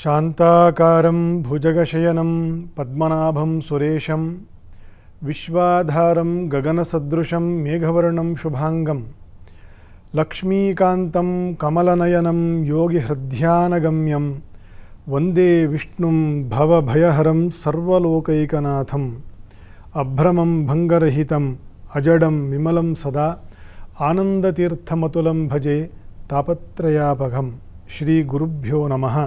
ಶಾಂತಾಕಾರಂ ಭುಜಗಶಯನಂ ಪದ್ಮನಾಭಂ ಸುರೇಶಂ ವಿಶ್ವಾಧಾರಂ ಗಗನಸದೃಶಂ ಮೇಘವರ್ಣಂ ಶುಭಾಂಗಂ ಲಕ್ಷ್ಮೀಕಾಂತಂ ಕಮಲನಯನಂ ಯೋಗಿಹೃದ್ಯಾನಗಮ್ಯಂ ವಂದೇ ವಿಷ್ಣುಂ ಭವಭಯಹರಂ ಸರ್ವಲೋಕೈಕನಾಥಂ ಅಭ್ರಮಂ ಭಂಗರಹಿತಂ ಅಜಡಂ ವಿಮಲಂ ಸದಾ ಆನಂದತೀರ್ಥಮತುಲಂ ಭಜೆ ತಾಪತ್ರಯಾಪಘಂ ಶ್ರೀ ಗುರುಭ್ಯೋ ನಮಃ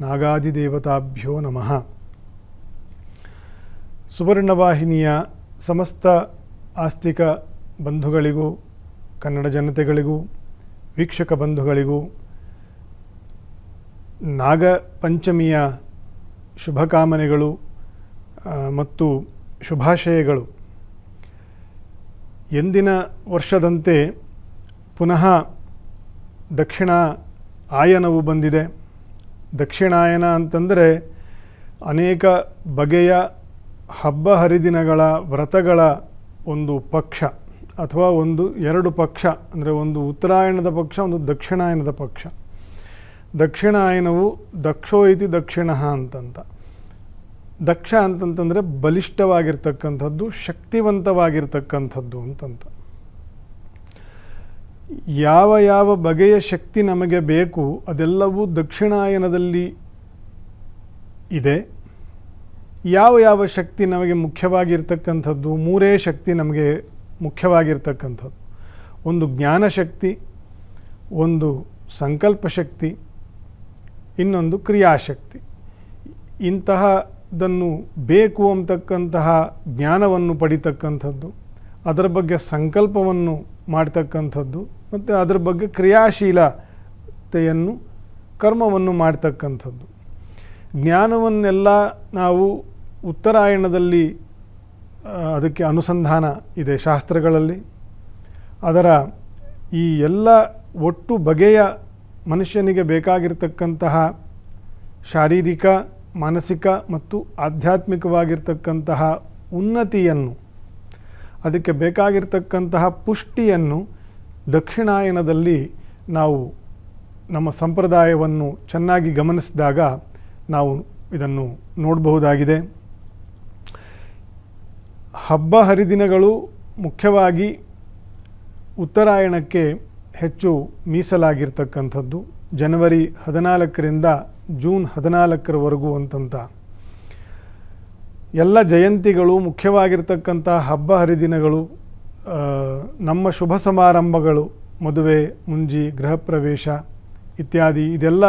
ನಾಗಾದಿದೇವತಾಭ್ಯೋ ನಮಃ. ಸುವರ್ಣವಾಹಿನಿಯ ಸಮಸ್ತ ಆಸ್ತಿಕ ಬಂಧುಗಳಿಗೂ ಕನ್ನಡ ಜನತೆಗಳಿಗೂ ವೀಕ್ಷಕ ಬಂಧುಗಳಿಗೂ ನಾಗಪಂಚಮಿಯ ಶುಭಕಾಮನೆಗಳು ಮತ್ತು ಶುಭಾಶಯಗಳು. ಎಂದಿನ ವರ್ಷದಂತೆ ಪುನಃ ದಕ್ಷಿಣ ಆಯನವು ಬಂದಿದೆ. ದಕ್ಷಿಣಾಯನ ಅಂತಂದರೆ ಅನೇಕ ಬಗೆಯ ಹಬ್ಬ ಹರಿದಿನಗಳ ವ್ರತಗಳ ಒಂದು ಪಕ್ಷ ಅಥವಾ ಎರಡು ಪಕ್ಷ, ಅಂದರೆ ಒಂದು ಉತ್ತರಾಯಣದ ಪಕ್ಷ, ಒಂದು ದಕ್ಷಿಣಾಯನದ ಪಕ್ಷ. ದಕ್ಷಿಣಾಯನವು ದಕ್ಷೋ ಇತಿ ದಕ್ಷಿಣ ಅಂತಂತ. ದಕ್ಷ ಅಂತಂತಂದರೆ ಬಲಿಷ್ಠವಾಗಿರ್ತಕ್ಕಂಥದ್ದು, ಶಕ್ತಿವಂತವಾಗಿರ್ತಕ್ಕಂಥದ್ದು ಅಂತಂತ. ಯಾವ ಯಾವ ಬಗೆಯ ಶಕ್ತಿ ನಮಗೆ ಬೇಕು ಅದೆಲ್ಲವೂ ದಕ್ಷಿಣಾಯನದಲ್ಲಿ ಇದೆ. ಯಾವ ಯಾವ ಶಕ್ತಿ ನಮಗೆ ಮುಖ್ಯವಾಗಿರ್ತಕ್ಕಂಥದ್ದು, ಮೂರೇ ಶಕ್ತಿ ನಮಗೆ ಮುಖ್ಯವಾಗಿರ್ತಕ್ಕಂಥದ್ದು. ಒಂದು ಜ್ಞಾನಶಕ್ತಿ, ಒಂದು ಸಂಕಲ್ಪ ಶಕ್ತಿ, ಇನ್ನೊಂದು ಕ್ರಿಯಾಶಕ್ತಿ. ಇಂತಹದನ್ನು ಬೇಕು ಅಂತಕ್ಕಂತಹ ಜ್ಞಾನವನ್ನು ಪಡಿತಕ್ಕಂಥದ್ದು, ಅದರ ಬಗ್ಗೆ ಸಂಕಲ್ಪವನ್ನು ಮಾಡ್ತಕ್ಕಂಥದ್ದು ಮತ್ತು ಅದರ ಬಗ್ಗೆ ಕ್ರಿಯಾಶೀಲತೆಯನ್ನು ಕರ್ಮವನ್ನು ಮಾಡ್ತಕ್ಕಂಥದ್ದು. ಜ್ಞಾನವನ್ನೆಲ್ಲ ನಾವು ಉತ್ತರಾಯಣದಲ್ಲಿ ಅದಕ್ಕೆ ಅನುಸಂಧಾನ ಇದೆ ಶಾಸ್ತ್ರಗಳಲ್ಲಿ. ಅದರ ಈ ಎಲ್ಲ ಒಟ್ಟು ಬಗೆಯ ಮನುಷ್ಯನಿಗೆ ಬೇಕಾಗಿರ್ತಕ್ಕಂತಹ ಶಾರೀರಿಕ, ಮಾನಸಿಕ ಮತ್ತು ಆಧ್ಯಾತ್ಮಿಕವಾಗಿರ್ತಕ್ಕಂತಹ ಉನ್ನತಿಯನ್ನು, ಅದಕ್ಕೆ ಬೇಕಾಗಿರ್ತಕ್ಕಂತಹ ಪುಷ್ಟಿಯನ್ನು ದಕ್ಷಿಣಾಯನದಲ್ಲಿ ನಾವು ನಮ್ಮ ಸಂಪ್ರದಾಯವನ್ನು ಚೆನ್ನಾಗಿ ಗಮನಿಸಿದಾಗ ನಾವು ಇದನ್ನು ನೋಡಬಹುದಾಗಿದೆ. ಹಬ್ಬ ಹರಿದಿನಗಳು ಮುಖ್ಯವಾಗಿ ಉತ್ತರಾಯಣಕ್ಕೆ ಹೆಚ್ಚು ಮೀಸಲಾಗಿರ್ತಕ್ಕಂಥದ್ದು. ಜನವರಿ 14ರಿಂದ ಜೂನ್ 14ರವರೆಗೂ ಅಂತಂತ ಎಲ್ಲ ಜಯಂತಿಗಳು, ಮುಖ್ಯವಾಗಿರ್ತಕ್ಕಂಥ ಹಬ್ಬ ಹರಿದಿನಗಳು, ನಮ್ಮ ಶುಭ ಸಮಾರಂಭಗಳು, ಮದುವೆ, ಮುಂಜಿ, ಗೃಹ ಪ್ರವೇಶ ಇತ್ಯಾದಿ, ಇದೆಲ್ಲ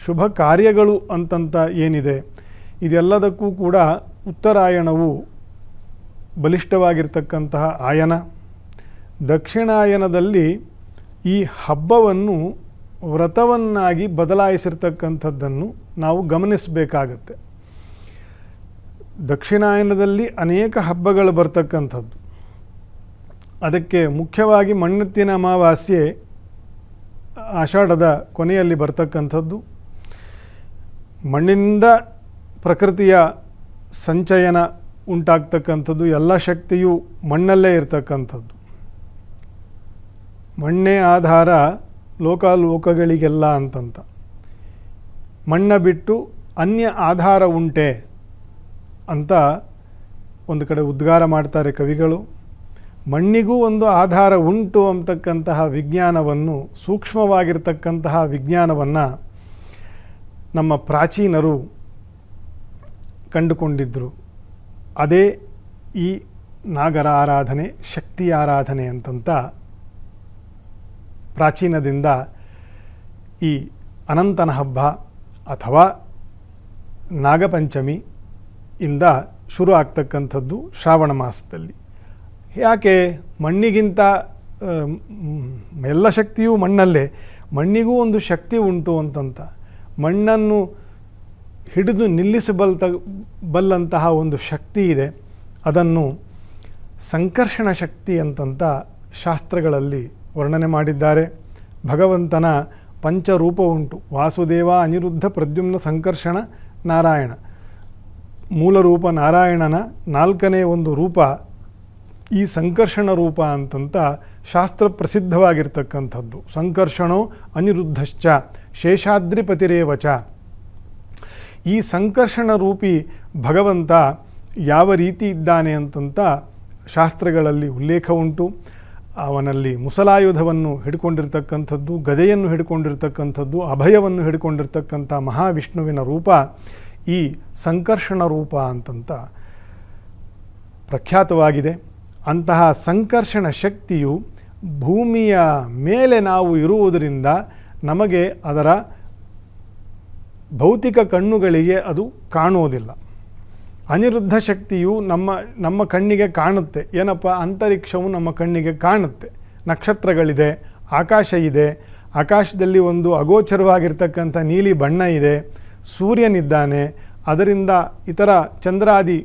ಶುಭ ಕಾರ್ಯಗಳು ಅಂತಂತ ಏನಿದೆ, ಇದೆಲ್ಲದಕ್ಕೂ ಕೂಡ ಉತ್ತರಾಯಣವು ಬಲಿಷ್ಠವಾಗಿರ್ತಕ್ಕಂತಹ ಆಯನ. ದಕ್ಷಿಣಾಯನದಲ್ಲಿ ಈ ಹಬ್ಬವನ್ನು ವ್ರತವನ್ನಾಗಿ ಬದಲಾಯಿಸಿರ್ತಕ್ಕಂಥದ್ದನ್ನು ನಾವು ಗಮನಿಸಬೇಕಾಗತ್ತೆ. ದಕ್ಷಿಣಾಯನದಲ್ಲಿ ಅನೇಕ ಹಬ್ಬಗಳು ಬರ್ತಕ್ಕಂಥದ್ದು. ಅದಕ್ಕೆ ಮುಖ್ಯವಾಗಿ ಮಣ್ಣೆತ್ತಿನ ಅಮಾವಾಸ್ಯೆ ಆಷಾಢದ ಕೊನೆಯಲ್ಲಿ ಬರ್ತಕ್ಕಂಥದ್ದು. ಮಣ್ಣಿನಿಂದ ಪ್ರಕೃತಿಯ ಸಂಚಯನ ಉಂಟಾಗ್ತಕ್ಕಂಥದ್ದು. ಎಲ್ಲ ಶಕ್ತಿಯು ಮಣ್ಣಲ್ಲೇ ಇರ್ತಕ್ಕಂಥದ್ದು. ಮಣ್ಣೇ ಆಧಾರ ಲೋಕಾಲೋಕಗಳಿಗೆಲ್ಲ ಅಂತಂತ. ಮಣ್ಣ ಬಿಟ್ಟು ಅನ್ಯ ಆಧಾರ ಉಂಟೆ ಅಂತ ಒಂದು ಕಡೆ ಉದ್ಗಾರ ಮಾಡ್ತಾರೆ ಕವಿಗಳು. ಮಣ್ಣಿಗೂ ಒಂದು ಆಧಾರ ಉಂಟು ಅಂತಕ್ಕಂತಹ ವಿಜ್ಞಾನವನ್ನು, ಸೂಕ್ಷ್ಮವಾಗಿರ್ತಕ್ಕಂತಹ ವಿಜ್ಞಾನವನ್ನು ನಮ್ಮ ಪ್ರಾಚೀನರು ಕಂಡುಕೊಂಡಿದ್ದರು. ಅದೇ ಈ ನಾಗರ ಆರಾಧನೆ, ಶಕ್ತಿ ಆರಾಧನೆ ಅಂತಂತ ಪ್ರಾಚೀನದಿಂದ ಈ ಅನಂತನ ಹಬ್ಬ ಅಥವಾ ನಾಗಪಂಚಮಿ ಇಂದ ಶುರು ಆಗ್ತಕ್ಕಂಥದ್ದು ಶ್ರಾವಣ ಮಾಸದಲ್ಲಿ. ಯಾಕೆ ಮಣ್ಣಿಗಿಂತ ಎಲ್ಲ ಶಕ್ತಿಯೂ ಮಣ್ಣಲ್ಲೇ, ಮಣ್ಣಿಗೂ ಒಂದು ಶಕ್ತಿ ಉಂಟು ಅಂತಂತ. ಮಣ್ಣನ್ನು ಹಿಡಿದು ಬಲ್ಲಂತಹ ಒಂದು ಶಕ್ತಿ ಇದೆ. ಅದನ್ನು ಸಂಕರ್ಷಣ ಶಕ್ತಿ ಅಂತಂತ ಶಾಸ್ತ್ರಗಳಲ್ಲಿ ವರ್ಣನೆ ಮಾಡಿದ್ದಾರೆ. ಭಗವಂತನ ಪಂಚರೂಪ ಉಂಟು. ವಾಸುದೇವ, ಅನಿರುದ್ಧ, ಪ್ರದ್ಯುಮ್ನ, ಸಂಕರ್ಷಣ, ನಾರಾಯಣ. ಮೂಲ ರೂಪ ನಾರಾಯಣನ 4ನೇ ಒಂದು ರೂಪ ಈ ಸಂಕರ್ಷಣ ರೂಪ ಅಂತಂತ ಶಾಸ್ತ್ರ ಪ್ರಸಿದ್ಧವಾಗಿರ್ತಕ್ಕಂಥದ್ದು. ಸಂಕರ್ಷಣೋ ಅನಿರುದ್ಧಶ್ಚ ಶೇಷಾದ್ರಿಪತಿರೇವಚ. ಈ ಸಂಕರ್ಷಣ ರೂಪಿ ಭಗವಂತ ಯಾವ ರೀತಿ ಇದ್ದಾನೆ ಅಂತಂತ ಶಾಸ್ತ್ರಗಳಲ್ಲಿ ಉಲ್ಲೇಖ ಉಂಟು. ಅವನಲ್ಲಿ ಮುಸಲಾಯುಧವನ್ನು ಹಿಡ್ಕೊಂಡಿರ್ತಕ್ಕಂಥದ್ದು, ಗದೆಯನ್ನು ಹಿಡ್ಕೊಂಡಿರ್ತಕ್ಕಂಥದ್ದು, ಅಭಯವನ್ನು ಹಿಡ್ಕೊಂಡಿರ್ತಕ್ಕಂಥ ಮಹಾವಿಷ್ಣುವಿನ ರೂಪ ಈ ಸಂಕರ್ಷಣ ರೂಪ ಅಂತಂತ ಪ್ರಖ್ಯಾತವಾಗಿದೆ. ಅಂತಹ ಸಂಕರ್ಷಣ ಶಕ್ತಿಯು ಭೂಮಿಯ ಮೇಲೆ ನಾವು ಇರುವುದರಿಂದ ನಮಗೆ ಅದರ ಭೌತಿಕ ಕಣ್ಣುಗಳಿಗೆ ಅದು ಕಾಣುವುದಿಲ್ಲ. ಅನಿರುದ್ಧ ಶಕ್ತಿಯು ನಮ್ಮ ಕಣ್ಣಿಗೆ ಕಾಣುತ್ತೆ. ಏನಪ್ಪ, ಅಂತರಿಕ್ಷವು ನಮ್ಮ ಕಣ್ಣಿಗೆ ಕಾಣುತ್ತೆ. ನಕ್ಷತ್ರಗಳಿದೆ, ಆಕಾಶ ಇದೆ, ಆಕಾಶದಲ್ಲಿ ಒಂದು ಅಗೋಚರವಾಗಿರ್ತಕ್ಕಂಥ ನೀಲಿ ಬಣ್ಣ ಇದೆ, ಸೂರ್ಯನಿದ್ದಾನೆ, ಅದರಿಂದ ಇತರ ಚಂದ್ರಾದಿ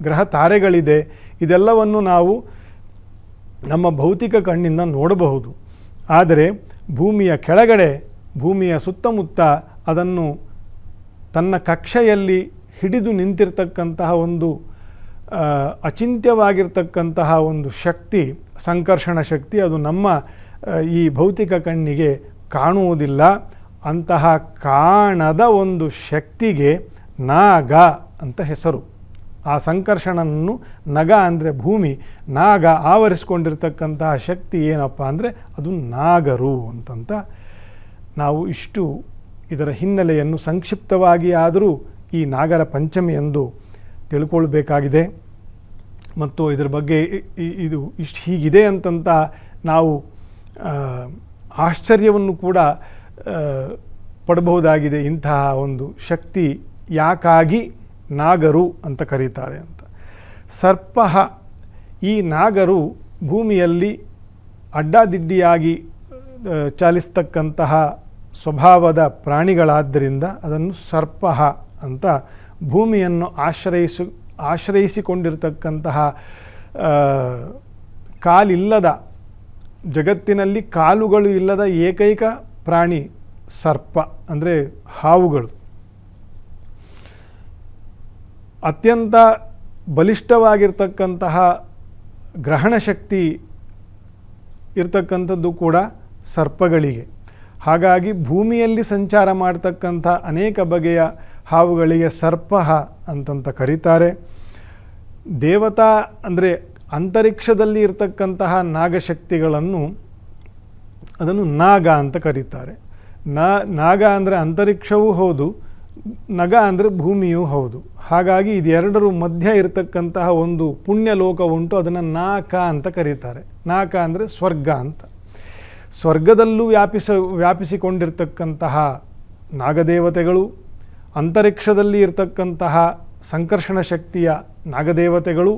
ಗ್ರಹ ತಾರೆಗಳಿದೆ. ಇದೆಲ್ಲವನ್ನು ನಾವು ನಮ್ಮ ಭೌತಿಕ ಕಣ್ಣಿಂದ ನೋಡಬಹುದು. ಆದರೆ ಭೂಮಿಯ ಕೆಳಗಡೆ, ಭೂಮಿಯ ಸುತ್ತಮುತ್ತ ಅದನ್ನು ತನ್ನ ಕಕ್ಷೆಯಲ್ಲಿ ಹಿಡಿದು ನಿಂತಿರ್ತಕ್ಕಂತಹ ಒಂದು ಅಚಿಂತ್ಯವಾಗಿರ್ತಕ್ಕಂತಹ ಒಂದು ಶಕ್ತಿ, ಸಂಕರ್ಷಣ ಶಕ್ತಿ, ಅದು ನಮ್ಮ ಈ ಭೌತಿಕ ಕಣ್ಣಿಗೆ ಕಾಣುವುದಿಲ್ಲ. ಅಂತಹ ಕಾಣದ ಒಂದು ಶಕ್ತಿಗೆ ನಾಗ ಅಂತ ಹೆಸರು. ಆ ಸಂಕರ್ಷಣನನ್ನು ನಗ ಅಂದರೆ ಭೂಮಿ, ನಾಗ ಆವರಿಸ್ಕೊಂಡಿರ್ತಕ್ಕಂತಹ ಶಕ್ತಿ ಏನಪ್ಪ ಅಂದರೆ ಅದು ನಾಗರು ಅಂತಂತ ನಾವು ಇಷ್ಟು ಇದರ ಹಿನ್ನೆಲೆಯನ್ನು ಸಂಕ್ಷಿಪ್ತವಾಗಿ ಆದರೂ ಈ ನಾಗರ ಪಂಚಮಿ ಎಂದು ತಿಳ್ಕೊಳ್ಬೇಕಾಗಿದೆ. ಮತ್ತು ಇದರ ಬಗ್ಗೆ ಇದು ಇಷ್ಟು ಹೀಗಿದೆ ಅಂತಂತ ನಾವು ಆಶ್ಚರ್ಯವನ್ನು ಕೂಡ ಪಡಬಹುದಾಗಿದೆ. ಇಂತಹ ಒಂದು ಶಕ್ತಿ ಯಾಕಾಗಿ ನಾಗರು ಅಂತ ಕರೀತಾರೆ ಅಂತ. ಸರ್ಪ, ಈ ನಾಗರು ಭೂಮಿಯಲ್ಲಿ ಅಡ್ಡಾದಿಡ್ಡಿಯಾಗಿ ಚಾಲಿಸ್ತಕ್ಕಂತಹ ಸ್ವಭಾವದ ಪ್ರಾಣಿಗಳಾದ್ದರಿಂದ ಅದನ್ನು ಸರ್ಪ ಅಂತ, ಭೂಮಿಯನ್ನು ಆಶ್ರಯಿಸಿಕೊಂಡಿರ್ತಕ್ಕಂತಹ ಕಾಲಿಲ್ಲದ, ಜಗತ್ತಿನಲ್ಲಿ ಕಾಲುಗಳು ಇಲ್ಲದ ಏಕೈಕ ಪ್ರಾಣಿ ಸರ್ಪ ಅಂದರೆ ಹಾವುಗಳು. ಅತ್ಯಂತ ಬಲಿಷ್ಠವಾಗಿರ್ತಕ್ಕಂತಹ ಗ್ರಹಣ ಶಕ್ತಿ ಇರ್ತಕ್ಕಂಥದ್ದು ಕೂಡ ಸರ್ಪಗಳಿಗೆ. ಹಾಗಾಗಿ ಭೂಮಿಯಲ್ಲಿ ಸಂಚಾರ ಮಾಡ್ತಕ್ಕಂಥ ಅನೇಕ ಬಗೆಯ ಹಾವುಗಳಿಗೆ ಸರ್ಪ ಅಂತಂತ ಕರೀತಾರೆ. ದೇವತಾ ಅಂದರೆ ಅಂತರಿಕ್ಷದಲ್ಲಿ ಇರ್ತಕ್ಕಂತಹ ನಾಗಶಕ್ತಿಗಳನ್ನು ಅದನ್ನು ನಾಗ ಅಂತ ಕರೀತಾರೆ. ನಾಗ ಅಂದರೆ ಅಂತರಿಕ್ಷವೂ ಹೌದು, ನಗ ಅಂದರೆ ಭೂಮಿಯೂ ಹೌದು. ಹಾಗಾಗಿ ಇದೆರಡರ ಮಧ್ಯ ಇರತಕ್ಕಂತಹ ಒಂದು ಪುಣ್ಯ ಲೋಕ ಉಂಟು, ಅದನ್ನು ನಾಕ ಅಂತ ಕರೀತಾರೆ. ನಾಕ ಅಂದರೆ ಸ್ವರ್ಗ ಅಂತ. ಸ್ವರ್ಗದಲ್ಲೂ ವ್ಯಾಪಿಸಿಕೊಂಡಿರ್ತಕ್ಕಂತಹ ನಾಗದೇವತೆಗಳು, ಅಂತರಿಕ್ಷದಲ್ಲಿ ಇರತಕ್ಕಂತಹ ಸಂಕರ್ಷಣ ಶಕ್ತಿಯ ನಾಗದೇವತೆಗಳು,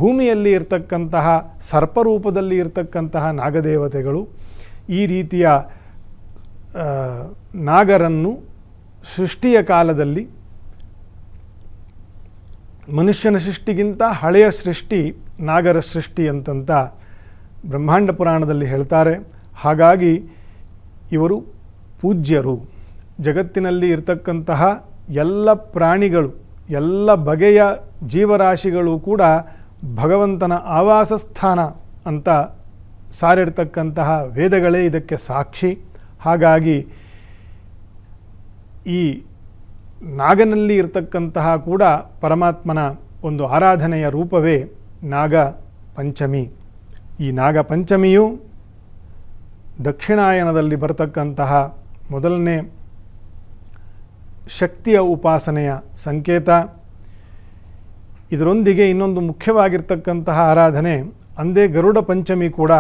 ಭೂಮಿಯಲ್ಲಿ ಇರತಕ್ಕಂತಹ ಸರ್ಪರೂಪದಲ್ಲಿ ಇರತಕ್ಕಂತಹ ನಾಗದೇವತೆಗಳು, ಈ ರೀತಿಯ ನಾಗರನ್ನು ಸೃಷ್ಟಿಯ ಕಾಲದಲ್ಲಿ, ಮನುಷ್ಯನ ಸೃಷ್ಟಿಗಿಂತ ಹಳೆಯ ಸೃಷ್ಟಿ ನಾಗರ ಸೃಷ್ಟಿ ಅಂತಂತ ಬ್ರಹ್ಮಾಂಡ ಪುರಾಣದಲ್ಲಿ ಹೇಳ್ತಾರೆ. ಹಾಗಾಗಿ ಇವರು ಪೂಜ್ಯರು. ಜಗತ್ತಿನಲ್ಲಿ ಇರತಕ್ಕಂತಹ ಎಲ್ಲ ಪ್ರಾಣಿಗಳು, ಎಲ್ಲ ಬಗೆಯ ಜೀವರಾಶಿಗಳು ಕೂಡ ಭಗವಂತನ ಆವಾಸ ಸ್ಥಾನ ಅಂತ ಸಾರಿರ್ತಕ್ಕಂತಹ ವೇದಗಳೇ ಇದಕ್ಕೆ ಸಾಕ್ಷಿ. ಹಾಗಾಗಿ ಈ ನಾಗನಲ್ಲಿ ಇರತಕ್ಕಂತಹ ಕೂಡ ಪರಮಾತ್ಮನ ಒಂದು ಆರಾಧನೆಯ ರೂಪವೇ ನಾಗ ಪಂಚಮಿ. ಈ ನಾಗ ಪಂಚಮಿಯು ದಕ್ಷಿಣಾಯನದಲ್ಲಿ ಬರತಕ್ಕಂತಹ ಮೊದಲನೇ ಶಕ್ತಿಯ ಉಪಾಸನೆಯ ಸಂಕೇತ. ಇದರೊಂದಿಗೆ ಇನ್ನೊಂದು ಮುಖ್ಯವಾಗಿರ್ತಕ್ಕಂತಹ ಆರಾಧನೆ ಅಂದೇ ಗರುಡ ಪಂಚಮಿ ಕೂಡ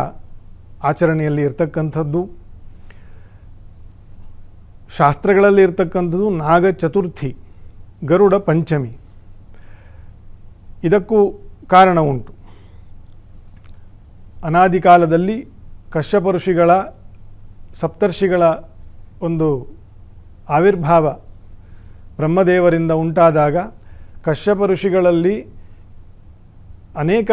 ಆಚರಣೆಯಲ್ಲಿ ಇರತಕ್ಕಂಥದ್ದು. ಶಾಸ್ತ್ರಗಳಲ್ಲಿ ಇರತಕ್ಕಂಥದ್ದು ನಾಗ ಚತುರ್ಥಿ, ಗರುಡ ಪಂಚಮಿ. ಇದಕ್ಕೂ ಕಾರಣ ಉಂಟು. ಅನಾದಿ ಕಾಲದಲ್ಲಿ ಕಶ್ಯಪ ಋಷಿಗಳ, ಸಪ್ತರ್ಷಿಗಳ ಒಂದು ಆವಿರ್ಭಾವ ಬ್ರಹ್ಮದೇವರಿಂದ ಉಂಟಾದಾಗ ಕಶ್ಯಪ ಋಷಿಗಳಲ್ಲಿ ಅನೇಕ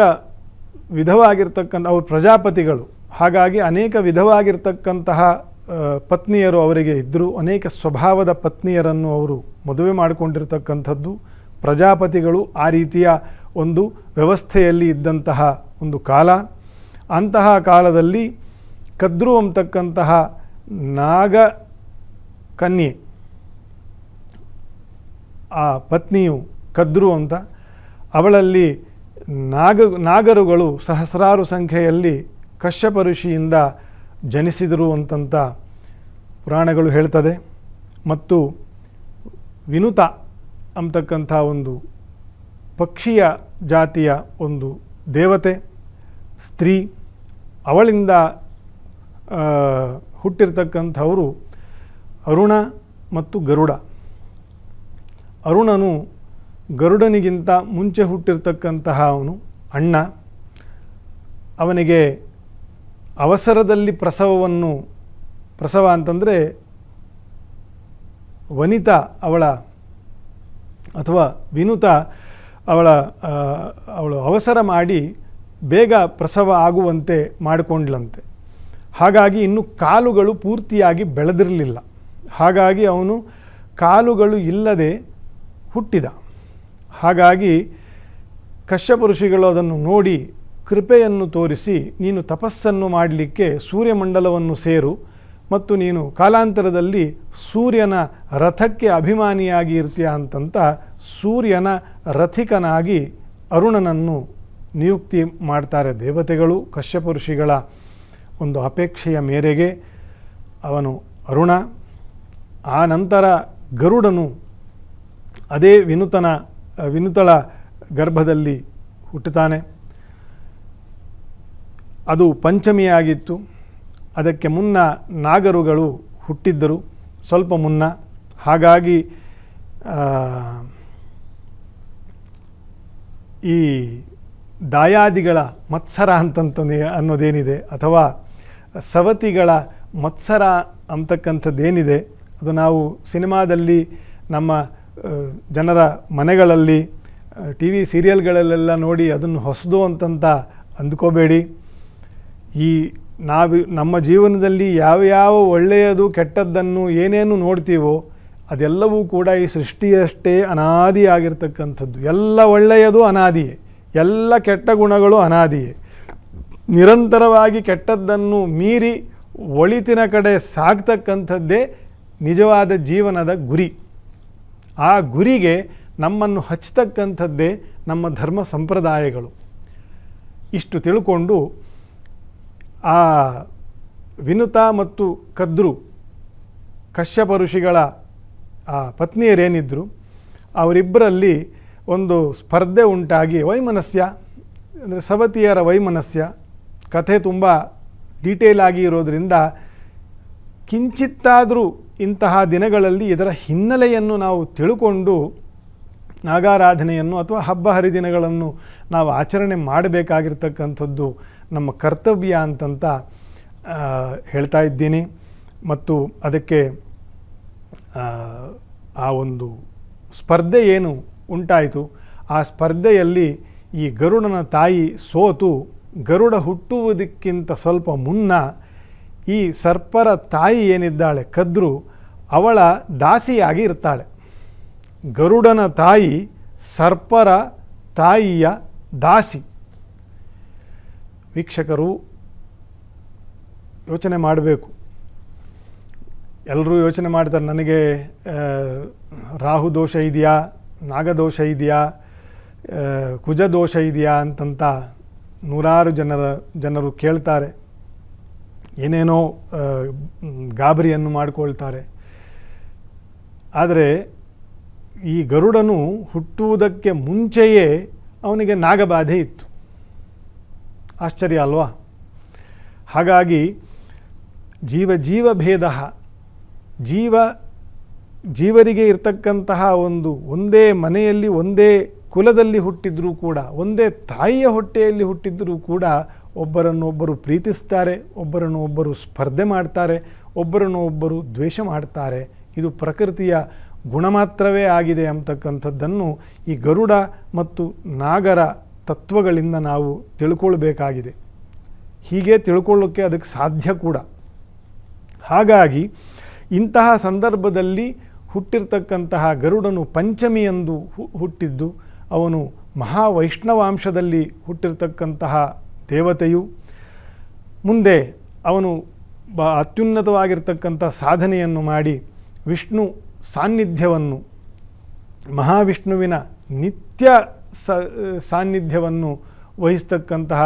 ವಿಧವಾಗಿರ್ತಕ್ಕಂಥ, ಅವರು ಪ್ರಜಾಪತಿಗಳು, ಹಾಗಾಗಿ ಅನೇಕ ವಿಧವಾಗಿರ್ತಕ್ಕಂತಹ ಪತ್ನಿಯರು ಅವರಿಗೆ ಇದ್ದರು. ಅನೇಕ ಸ್ವಭಾವದ ಪತ್ನಿಯರನ್ನು ಅವರು ಮದುವೆ ಮಾಡಿಕೊಂಡಿರ್ತಕ್ಕಂಥದ್ದು. ಪ್ರಜಾಪತಿಗಳು ಆ ರೀತಿಯ ಒಂದು ವ್ಯವಸ್ಥೆಯಲ್ಲಿ ಇದ್ದಂತಹ ಒಂದು ಕಾಲ. ಅಂತಹ ಕಾಲದಲ್ಲಿ ಕದ್ರು ಅಂತಕ್ಕಂತಹ ನಾಗ ಕನ್ಯೆ, ಆ ಪತ್ನಿಯು ಕದ್ರು ಅಂತ, ಅವಳಲ್ಲಿ ನಾಗರುಗಳು ಸಹಸ್ರಾರು ಸಂಖ್ಯೆಯಲ್ಲಿ ಕಶ್ಯಪ ಋಷಿಯಿಂದ ಜನಿಸಿದರು ಅಂತಂತ ಪುರಾಣಗಳು ಹೇಳ್ತದೆ. ಮತ್ತು ವಿನುತ ಅಂತಕ್ಕಂಥ ಒಂದು ಪಕ್ಷಿಯ ಜಾತಿಯ ಒಂದು ದೇವತೆ ಸ್ತ್ರೀ, ಅವಳಿಂದ ಹುಟ್ಟಿರ್ತಕ್ಕಂಥವರು ಅರುಣ ಮತ್ತು ಗರುಡ. ಅರುಣನು ಗರುಡನಿಗಿಂತ ಮುಂಚೆ ಹುಟ್ಟಿರ್ತಕ್ಕಂತಹ ಅವನು ಅಣ್ಣ. ಅವನಿಗೆ ಅವಸರದಲ್ಲಿ ಪ್ರಸವ ಅಂತಂದರೆ ವನಿತಾ ಅವಳ ಅಥವಾ ವಿನುತ ಅವಳು ಅವಸರ ಮಾಡಿ ಬೇಗ ಪ್ರಸವ ಆಗುವಂತೆ ಮಾಡಿಕೊಂಡ್ಲಂತೆ. ಹಾಗಾಗಿ ಇನ್ನು ಕಾಲುಗಳು ಪೂರ್ತಿಯಾಗಿ ಬೆಳೆದಿರಲಿಲ್ಲ. ಹಾಗಾಗಿ ಅವನು ಕಾಲುಗಳು ಇಲ್ಲದೆ ಹುಟ್ಟಿದ. ಹಾಗಾಗಿ ಕಶ್ಯಪ ಋಷಿಗಳು ಅದನ್ನು ನೋಡಿ ಕೃಪೆಯನ್ನು ತೋರಿಸಿ, ನೀನು ತಪಸ್ಸನ್ನು ಮಾಡಲಿಕ್ಕೆ ಸೂರ್ಯಮಂಡಲವನ್ನು ಸೇರು ಮತ್ತು ನೀನು ಕಾಲಾಂತರದಲ್ಲಿ ಸೂರ್ಯನ ರಥಕ್ಕೆ ಅಭಿಮಾನಿಯಾಗಿ ಇರ್ತೀಯ ಅಂತಂತ ಸೂರ್ಯನ ರಥಿಕನಾಗಿ ಅರುಣನನ್ನು ನಿಯುಕ್ತಿ ಮಾಡ್ತಾರೆ ದೇವತೆಗಳು. ಕಶ್ಯಪ ಋಷಿಗಳ ಒಂದು ಅಪೇಕ್ಷೆಯ ಮೇರೆಗೆ ಅವನು ಅರುಣ. ಆ ನಂತರ ಗರುಡನು ಅದೇ ವಿನುತಳ ಗರ್ಭದಲ್ಲಿ ಹುಟ್ಟುತ್ತಾನೆ. ಅದು ಪಂಚಮಿಯಾಗಿತ್ತು. ಅದಕ್ಕೆ ಮುನ್ನ ನಾಗರುಗಳು ಹುಟ್ಟಿದ್ದರು, ಸ್ವಲ್ಪ ಮುನ್ನ. ಹಾಗಾಗಿ ಈ ದಾಯಾದಿಗಳ ಮತ್ಸರ ಅನ್ನೋದೇನಿದೆ, ಅಥವಾ ಸವತಿಗಳ ಮತ್ಸರ ಅಂತಕ್ಕಂಥದ್ದೇನಿದೆ, ಅದು ನಾವು ಸಿನಿಮಾದಲ್ಲಿ, ನಮ್ಮ ಜನರ ಮನೆಗಳಲ್ಲಿ, ಟಿ ವಿ ಸೀರಿಯಲ್ಗಳಲ್ಲೆಲ್ಲ ನೋಡಿ ಅದನ್ನು ಹೊಸದು ಅಂತಂತ ಅಂದ್ಕೋಬೇಡಿ. ನಮ್ಮ ಜೀವನದಲ್ಲಿ ಯಾವ್ಯಾವ ಒಳ್ಳೆಯದು ಕೆಟ್ಟದ್ದನ್ನು ಏನೇನು ನೋಡ್ತೀವೋ ಅದೆಲ್ಲವೂ ಕೂಡ ಈ ಸೃಷ್ಟಿಯಷ್ಟೇ ಅನಾದಿಯಾಗಿರ್ತಕ್ಕಂಥದ್ದು. ಎಲ್ಲ ಒಳ್ಳೆಯದು ಅನಾದಿಯೇ, ಎಲ್ಲ ಕೆಟ್ಟ ಗುಣಗಳು ಅನಾದಿಯೇ. ನಿರಂತರವಾಗಿ ಕೆಟ್ಟದ್ದನ್ನು ಮೀರಿ ಒಳಿತಿನ ಕಡೆ ಸಾಗ್ತಕ್ಕಂಥದ್ದೇ ನಿಜವಾದ ಜೀವನದ ಗುರಿ. ಆ ಗುರಿಗೆ ನಮ್ಮನ್ನು ಹಚ್ಚತಕ್ಕಂಥದ್ದೇ ನಮ್ಮ ಧರ್ಮ ಸಂಪ್ರದಾಯಗಳು. ಇಷ್ಟು ತಿಳ್ಕೊಂಡು ಆ ವಿನುತ ಮತ್ತು ಕದ್ರು ಕಶ್ಯಪ ಋಷಿಗಳ ಆ ಪತ್ನಿಯರೇನಿದ್ದರು ಅವರಿಬ್ಬರಲ್ಲಿ ಒಂದು ಸ್ಪರ್ಧೆ ಉಂಟಾಗಿ ವೈಮನಸ್ಯ, ಅಂದರೆ ಸವತಿಯರ ವೈಮನಸ್ಯ. ಕಥೆ ತುಂಬ ಡೀಟೇಲ್ ಆಗಿ ಇರೋದರಿಂದ ಕಿಂಚಿತ್ತಾದರೂ ಇಂತಹ ದಿನಗಳಲ್ಲಿ ಇದರ ಹಿನ್ನೆಲೆಯನ್ನು ನಾವು ತಿಳ್ಕೊಂಡು ನಾಗಾರಾಧನೆಯನ್ನು ಅಥವಾ ಹಬ್ಬ ಹರಿದಿನಗಳನ್ನು ನಾವು ಆಚರಣೆ ಮಾಡಬೇಕಾಗಿರ್ತಕ್ಕಂಥದ್ದು ನಮ್ಮ ಕರ್ತವ್ಯ ಅಂತಂತ ಹೇಳ್ತಾ ಇದ್ದೀನಿ. ಮತ್ತು ಅದಕ್ಕೆ ಆ ಒಂದು ಸ್ಪರ್ಧೆ ಏನು ಉಂಟಾಯಿತು, ಆ ಸ್ಪರ್ಧೆಯಲ್ಲಿ ಈ ಗರುಡನ ತಾಯಿ ಸೋತು, ಗರುಡ ಹುಟ್ಟುವುದಕ್ಕಿಂತ ಸ್ವಲ್ಪ ಮುನ್ನ ಈ ಸರ್ಪರ ತಾಯಿ ಏನಿದ್ದಾಳೆ ಕದ್ರು, ಅವಳ ದಾಸಿಯಾಗಿ ಇರ್ತಾಳೆ. ಗರುಡನ ತಾಯಿ ಸರ್ಪರ ತಾಯಿಯ ದಾಸಿ. ವೀಕ್ಷಕರು ಯೋಚನೆ ಮಾಡಬೇಕು. ಎಲ್ಲರೂ ಯೋಚನೆ ಮಾಡ್ತಾರೆ, ನನಗೆ ರಾಹು ದೋಷ ಇದೆಯಾ, ನಾಗದೋಷ ಇದೆಯಾ, ಕುಜದೋಷ ಇದೆಯಾ ಅಂತಂತ ನೂರಾರು ಜನರು ಕೇಳ್ತಾರೆ. ಏನೇನೋ ಗಾಬರಿಯನ್ನು ಮಾಡಿಕೊಳ್ತಾರೆ. ಆದರೆ ಈ ಗರುಡನು ಹುಟ್ಟುವುದಕ್ಕೆ ಮುಂಚೆಯೇ ಅವನಿಗೆ ನಾಗಬಾಧೆ ಇತ್ತು. ಆಶ್ಚರ್ಯ ಅಲ್ವಾ? ಹಾಗಾಗಿ ಜೀವಭೇದ, ಜೀವರಿಗೆ ಇರ್ತಕ್ಕಂತಹ ಒಂದೇ ಮನೆಯಲ್ಲಿ ಒಂದೇ ಕುಲದಲ್ಲಿ ಹುಟ್ಟಿದ್ರೂ ಕೂಡ, ಒಂದೇ ತಾಯಿಯ ಹೊಟ್ಟೆಯಲ್ಲಿ ಹುಟ್ಟಿದ್ರೂ ಕೂಡ ಒಬ್ಬರನ್ನೊಬ್ಬರು ಪ್ರೀತಿಸ್ತಾರೆ, ಒಬ್ಬರನ್ನೊಬ್ಬರು ಸ್ಪರ್ಧೆ ಮಾಡ್ತಾರೆ, ಒಬ್ಬರನ್ನೊಬ್ಬರು ದ್ವೇಷ ಮಾಡ್ತಾರೆ. ಇದು ಪ್ರಕೃತಿಯ ಗುಣ ಮಾತ್ರವೇ ಆಗಿದೆ ಅಂತಕ್ಕಂಥದ್ದನ್ನು ಈ ಗರುಡ ಮತ್ತು ನಾಗರ ತತ್ವಗಳಿಂದ ನಾವು ತಿಳ್ಕೊಳ್ಬೇಕಾಗಿದೆ. ಹೀಗೆ ತಿಳ್ಕೊಳ್ಳೋಕ್ಕೆ ಅದಕ್ಕೆ ಸಾಧ್ಯ ಕೂಡ. ಹಾಗಾಗಿ ಇಂತಹ ಸಂದರ್ಭದಲ್ಲಿ ಹುಟ್ಟಿರ್ತಕ್ಕಂತಹ ಗರುಡನು ಪಂಚಮಿಯಂದು ಹುಟ್ಟಿದ್ದು. ಅವನು ಮಹಾವೈಷ್ಣವಾಂಶದಲ್ಲಿ ಹುಟ್ಟಿರ್ತಕ್ಕಂತಹ ದೇವತೆಯು. ಮುಂದೆ ಅವನು ಅತ್ಯುನ್ನತವಾಗಿರ್ತಕ್ಕಂಥ ಸಾಧನೆಯನ್ನು ಮಾಡಿ ವಿಷ್ಣು ಸಾನ್ನಿಧ್ಯವನ್ನು ಮಹಾವಿಷ್ಣುವಿನ ನಿತ್ಯ ಸಾನ್ನಿಧ್ಯವನ್ನು ವಹಿಸ್ತಕ್ಕಂತಹ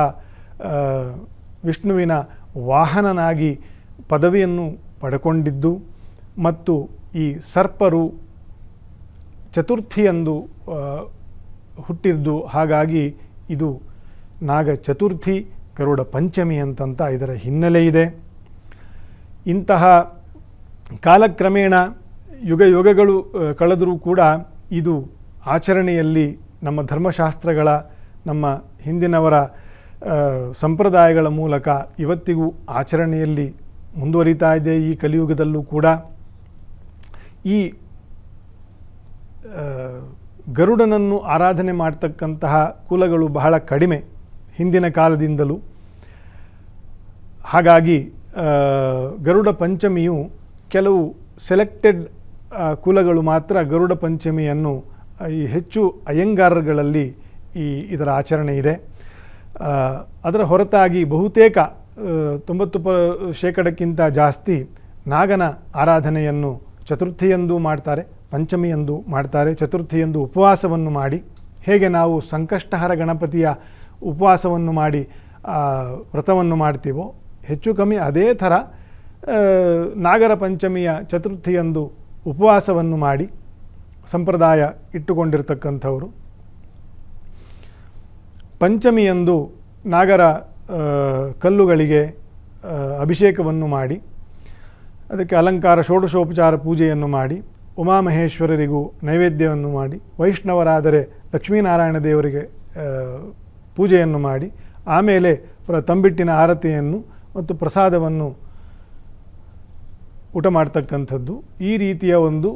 ವಿಷ್ಣುವಿನ ವಾಹನನಾಗಿ ಪದವಿಯನ್ನು ಪಡ್ಕೊಂಡಿದ್ದು ಮತ್ತು ಈ ಸರ್ಪರು ಚತುರ್ಥಿಯಂದು ಹುಟ್ಟಿದ್ದು, ಹಾಗಾಗಿ ಇದು ನಾಗ ಚತುರ್ಥಿ ಗರುಡ ಪಂಚಮಿ ಅಂತಂತ ಇದರ ಹಿನ್ನೆಲೆ ಇದೆ. ಇಂತಹ ಕಾಲಕ್ರಮೇಣ ಯುಗಗಳು ಕಳೆದರೂ ಕೂಡ ಇದು ಆಚರಣೆಯಲ್ಲಿ ನಮ್ಮ ಧರ್ಮಶಾಸ್ತ್ರಗಳ, ನಮ್ಮ ಹಿಂದಿನವರ ಸಂಪ್ರದಾಯಗಳ ಮೂಲಕ ಇವತ್ತಿಗೂ ಆಚರಣೆಯಲ್ಲಿ ಮುಂದುವರಿತಾ ಇದೆ. ಈ ಕಲಿಯುಗದಲ್ಲೂ ಕೂಡ ಈ ಗರುಡನನ್ನು ಆರಾಧನೆ ಮಾಡ್ತಕ್ಕಂತಹ ಕುಲಗಳು ಬಹಳ ಕಡಿಮೆ ಹಿಂದಿನ ಕಾಲದಿಂದಲೂ. ಹಾಗಾಗಿ ಗರುಡ ಪಂಚಮಿಯು ಕೆಲವು ಸೆಲೆಕ್ಟೆಡ್ ಕುಲಗಳು ಮಾತ್ರ ಗರುಡ ಪಂಚಮಿಯನ್ನು ಈ ಹೆಚ್ಚು ಅಯ್ಯಂಗಾರಗಳಲ್ಲಿ ಇದರ ಆಚರಣೆ ಇದೆ. ಅದರ ಹೊರತಾಗಿ ಬಹುತೇಕ 90% ಜಾಸ್ತಿ ನಾಗನ ಆರಾಧನೆಯನ್ನು ಚತುರ್ಥಿಯಂದು ಮಾಡ್ತಾರೆ, ಪಂಚಮಿಯಂದು ಮಾಡ್ತಾರೆ. ಚತುರ್ಥಿಯಂದು ಉಪವಾಸವನ್ನು ಮಾಡಿ, ಹೇಗೆ ನಾವು ಸಂಕಷ್ಟಹರ ಗಣಪತಿಯ ಉಪವಾಸವನ್ನು ಮಾಡಿ ವ್ರತವನ್ನು ಮಾಡ್ತೀವೋ ಹೆಚ್ಚು ಕಮ್ಮಿ ಅದೇ ಥರ ನಾಗರ ಪಂಚಮಿಯ ಚತುರ್ಥಿಯಂದು ಉಪವಾಸವನ್ನು ಮಾಡಿ ಸಂಪ್ರದಾಯ ಇಟ್ಟುಕೊಂಡಿರ್ತಕ್ಕಂಥವರು. ಪಂಚಮಿಯಂದು ನಾಗರ ಕಲ್ಲುಗಳಿಗೆ ಅಭಿಷೇಕವನ್ನು ಮಾಡಿ, ಅದಕ್ಕೆ ಅಲಂಕಾರ ಷೋಡಶೋಪಚಾರ ಪೂಜೆಯನ್ನು ಮಾಡಿ, ಉಮಾಮಹೇಶ್ವರರಿಗೂ ನೈವೇದ್ಯವನ್ನು ಮಾಡಿ, ವೈಷ್ಣವರಾದರೆ ಲಕ್ಷ್ಮೀನಾರಾಯಣ ದೇವರಿಗೆ ಪೂಜೆಯನ್ನು ಮಾಡಿ, ಆಮೇಲೆ ತಂಬಿಟ್ಟಿನ ಆರತಿಯನ್ನು ಮತ್ತು ಪ್ರಸಾದವನ್ನು ಊಟ ಮಾಡ್ತಕ್ಕಂಥದ್ದು. ಈ ರೀತಿಯ ಒಂದು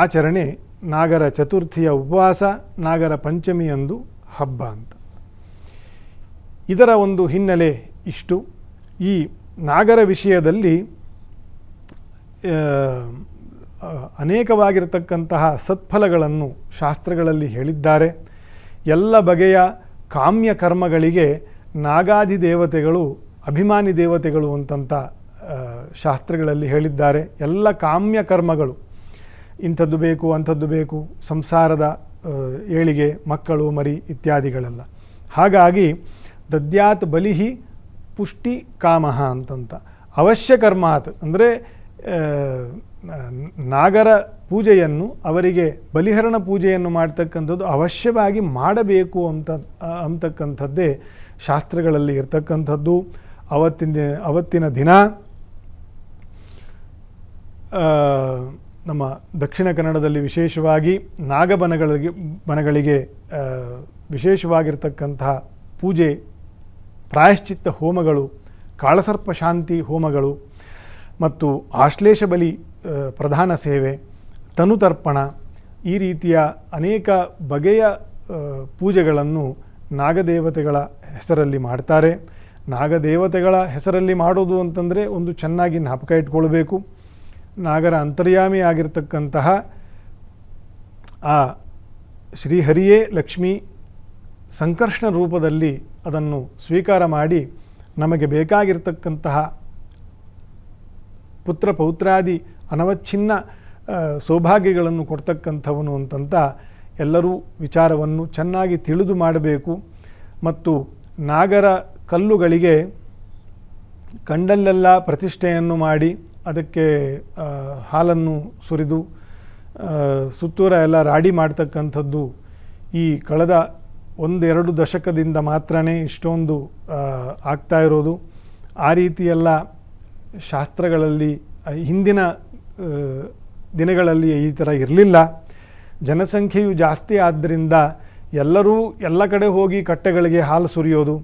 ಆಚರಣೆ ನಾಗರ ಚತುರ್ಥಿಯ ಉಪವಾಸ, ನಾಗರ ಪಂಚಮಿಯಂದು ಹಬ್ಬ ಅಂತ. ಇದರ ಒಂದು ಹಿನ್ನೆಲೆ ಇಷ್ಟು. ಈ ನಾಗರ ವಿಷಯದಲ್ಲಿ ಅನೇಕವಾಗಿರತಕ್ಕಂತಹ ಸತ್ಫಲಗಳನ್ನು ಶಾಸ್ತ್ರಗಳಲ್ಲಿ ಹೇಳಿದ್ದಾರೆ. ಎಲ್ಲ ಬಗೆಯ ಕಾಮ್ಯ ಕರ್ಮಗಳಿಗೆ ನಾಗಾದಿ ದೇವತೆಗಳು ಅಭಿಮಾನಿ ದೇವತೆಗಳು ಅಂತಂತ ಶಾಸ್ತ್ರಗಳಲ್ಲಿ ಹೇಳಿದ್ದಾರೆ. ಎಲ್ಲ ಕಾಮ್ಯ ಕರ್ಮಗಳು, ಇಂಥದ್ದು ಬೇಕು ಅಂಥದ್ದು ಬೇಕು, ಸಂಸಾರದ ಏಳಿಗೆ, ಮಕ್ಕಳು ಮರಿ ಇತ್ಯಾದಿಗಳೆಲ್ಲ. ಹಾಗಾಗಿ ದದ್ಯಾತ್ ಬಲಿಹಿ ಪುಷ್ಟಿ ಕಾಮಃ ಅಂತಂತ ಅವಶ್ಯ ಕರ್ಮಾತ್ ಅಂದರೆ ನಾಗರ ಪೂಜೆಯನ್ನು, ಅವರಿಗೆ ಬಲಿಹರಣ ಪೂಜೆಯನ್ನು ಮಾಡ್ತಕ್ಕಂಥದ್ದು ಅವಶ್ಯವಾಗಿ ಮಾಡಬೇಕು ಅಂತಕ್ಕಂಥದ್ದೇ ಶಾಸ್ತ್ರಗಳಲ್ಲಿ ಇರ್ತಕ್ಕಂಥದ್ದು. ಅವತ್ತಿನ ದಿನ ನಮ್ಮ ದಕ್ಷಿಣ ಕನ್ನಡದಲ್ಲಿ ವಿಶೇಷವಾಗಿ ಬನಗಳಿಗೆ ವಿಶೇಷವಾಗಿರ್ತಕ್ಕಂತಹ ಪೂಜೆ, ಪ್ರಾಯಶ್ಚಿತ್ತ ಹೋಮಗಳು, ಕಾಳಸರ್ಪ ಶಾಂತಿ ಹೋಮಗಳು ಮತ್ತು ಆಶ್ಲೇಷ ಬಲಿ ಪ್ರಧಾನ ಸೇವೆ, ತನುತರ್ಪಣ, ಈ ರೀತಿಯ ಅನೇಕ ಬಗೆಯ ಪೂಜೆಗಳನ್ನು ನಾಗದೇವತೆಗಳ ಹೆಸರಲ್ಲಿ ಮಾಡ್ತಾರೆ. ನಾಗದೇವತೆಗಳ ಹೆಸರಲ್ಲಿ ಮಾಡೋದು ಅಂತಂದರೆ ಒಂದು ಚೆನ್ನಾಗಿ ಜ್ಞಾಪಕ ಇಟ್ಕೊಳ್ಬೇಕು. ನಾಗರ ಅಂತರ್ಯಾಮಿ ಆಗಿರ್ತಕ್ಕಂತಹ ಆ ಶ್ರೀಹರಿಯೇ ಲಕ್ಷ್ಮೀ ಸಂಕರ್ಷಣ ರೂಪದಲ್ಲಿ ಅದನ್ನು ಸ್ವೀಕಾರ ಮಾಡಿ ನಮಗೆ ಬೇಕಾಗಿರ್ತಕ್ಕಂತಹ ಪುತ್ರ ಪೌತ್ರಾದಿ ಅನವಚ್ಛಿನ್ನ ಸೌಭಾಗ್ಯಗಳನ್ನು ಕೊಡ್ತಕ್ಕಂಥವನು ಅಂತಂತ ಎಲ್ಲರೂ ವಿಚಾರವನ್ನು ಚೆನ್ನಾಗಿ ತಿಳಿದು ಮಾಡಬೇಕು. ಮತ್ತು ನಾಗರ ಕಲ್ಲುಗಳಿಗೆ ಕಂಡಲ್ಲೆಲ್ಲ ಪ್ರತಿಷ್ಠೆಯನ್ನು ಮಾಡಿ ಅದಕ್ಕೆ ಹಾಲನ್ನು ಸುರಿದು ಸುತ್ತೂರ ಎಲ್ಲ ರಾಡಿ ಮಾಡ್ತಕ್ಕಂಥದ್ದು ಈ ಕಳೆದ 1-2 ದಶಕದಿಂದ ಮಾತ್ರನೇ ಇಷ್ಟೊಂದು ಆಗ್ತಾ ಇರೋದು. ಆ ರೀತಿಯೆಲ್ಲ ಶಾಸ್ತ್ರಗಳಲ್ಲಿ ಹಿಂದಿನ ದಿನಗಳಲ್ಲಿ ಈ ಥರ ಇರಲಿಲ್ಲ. ಜನಸಂಖ್ಯೆಯು ಜಾಸ್ತಿ ಆದ್ದರಿಂದ ಎಲ್ಲರೂ ಎಲ್ಲ ಕಡೆ ಹೋಗಿ ಕಟ್ಟೆಗಳಿಗೆ ಹಾಲು ಸುರಿಯೋದು,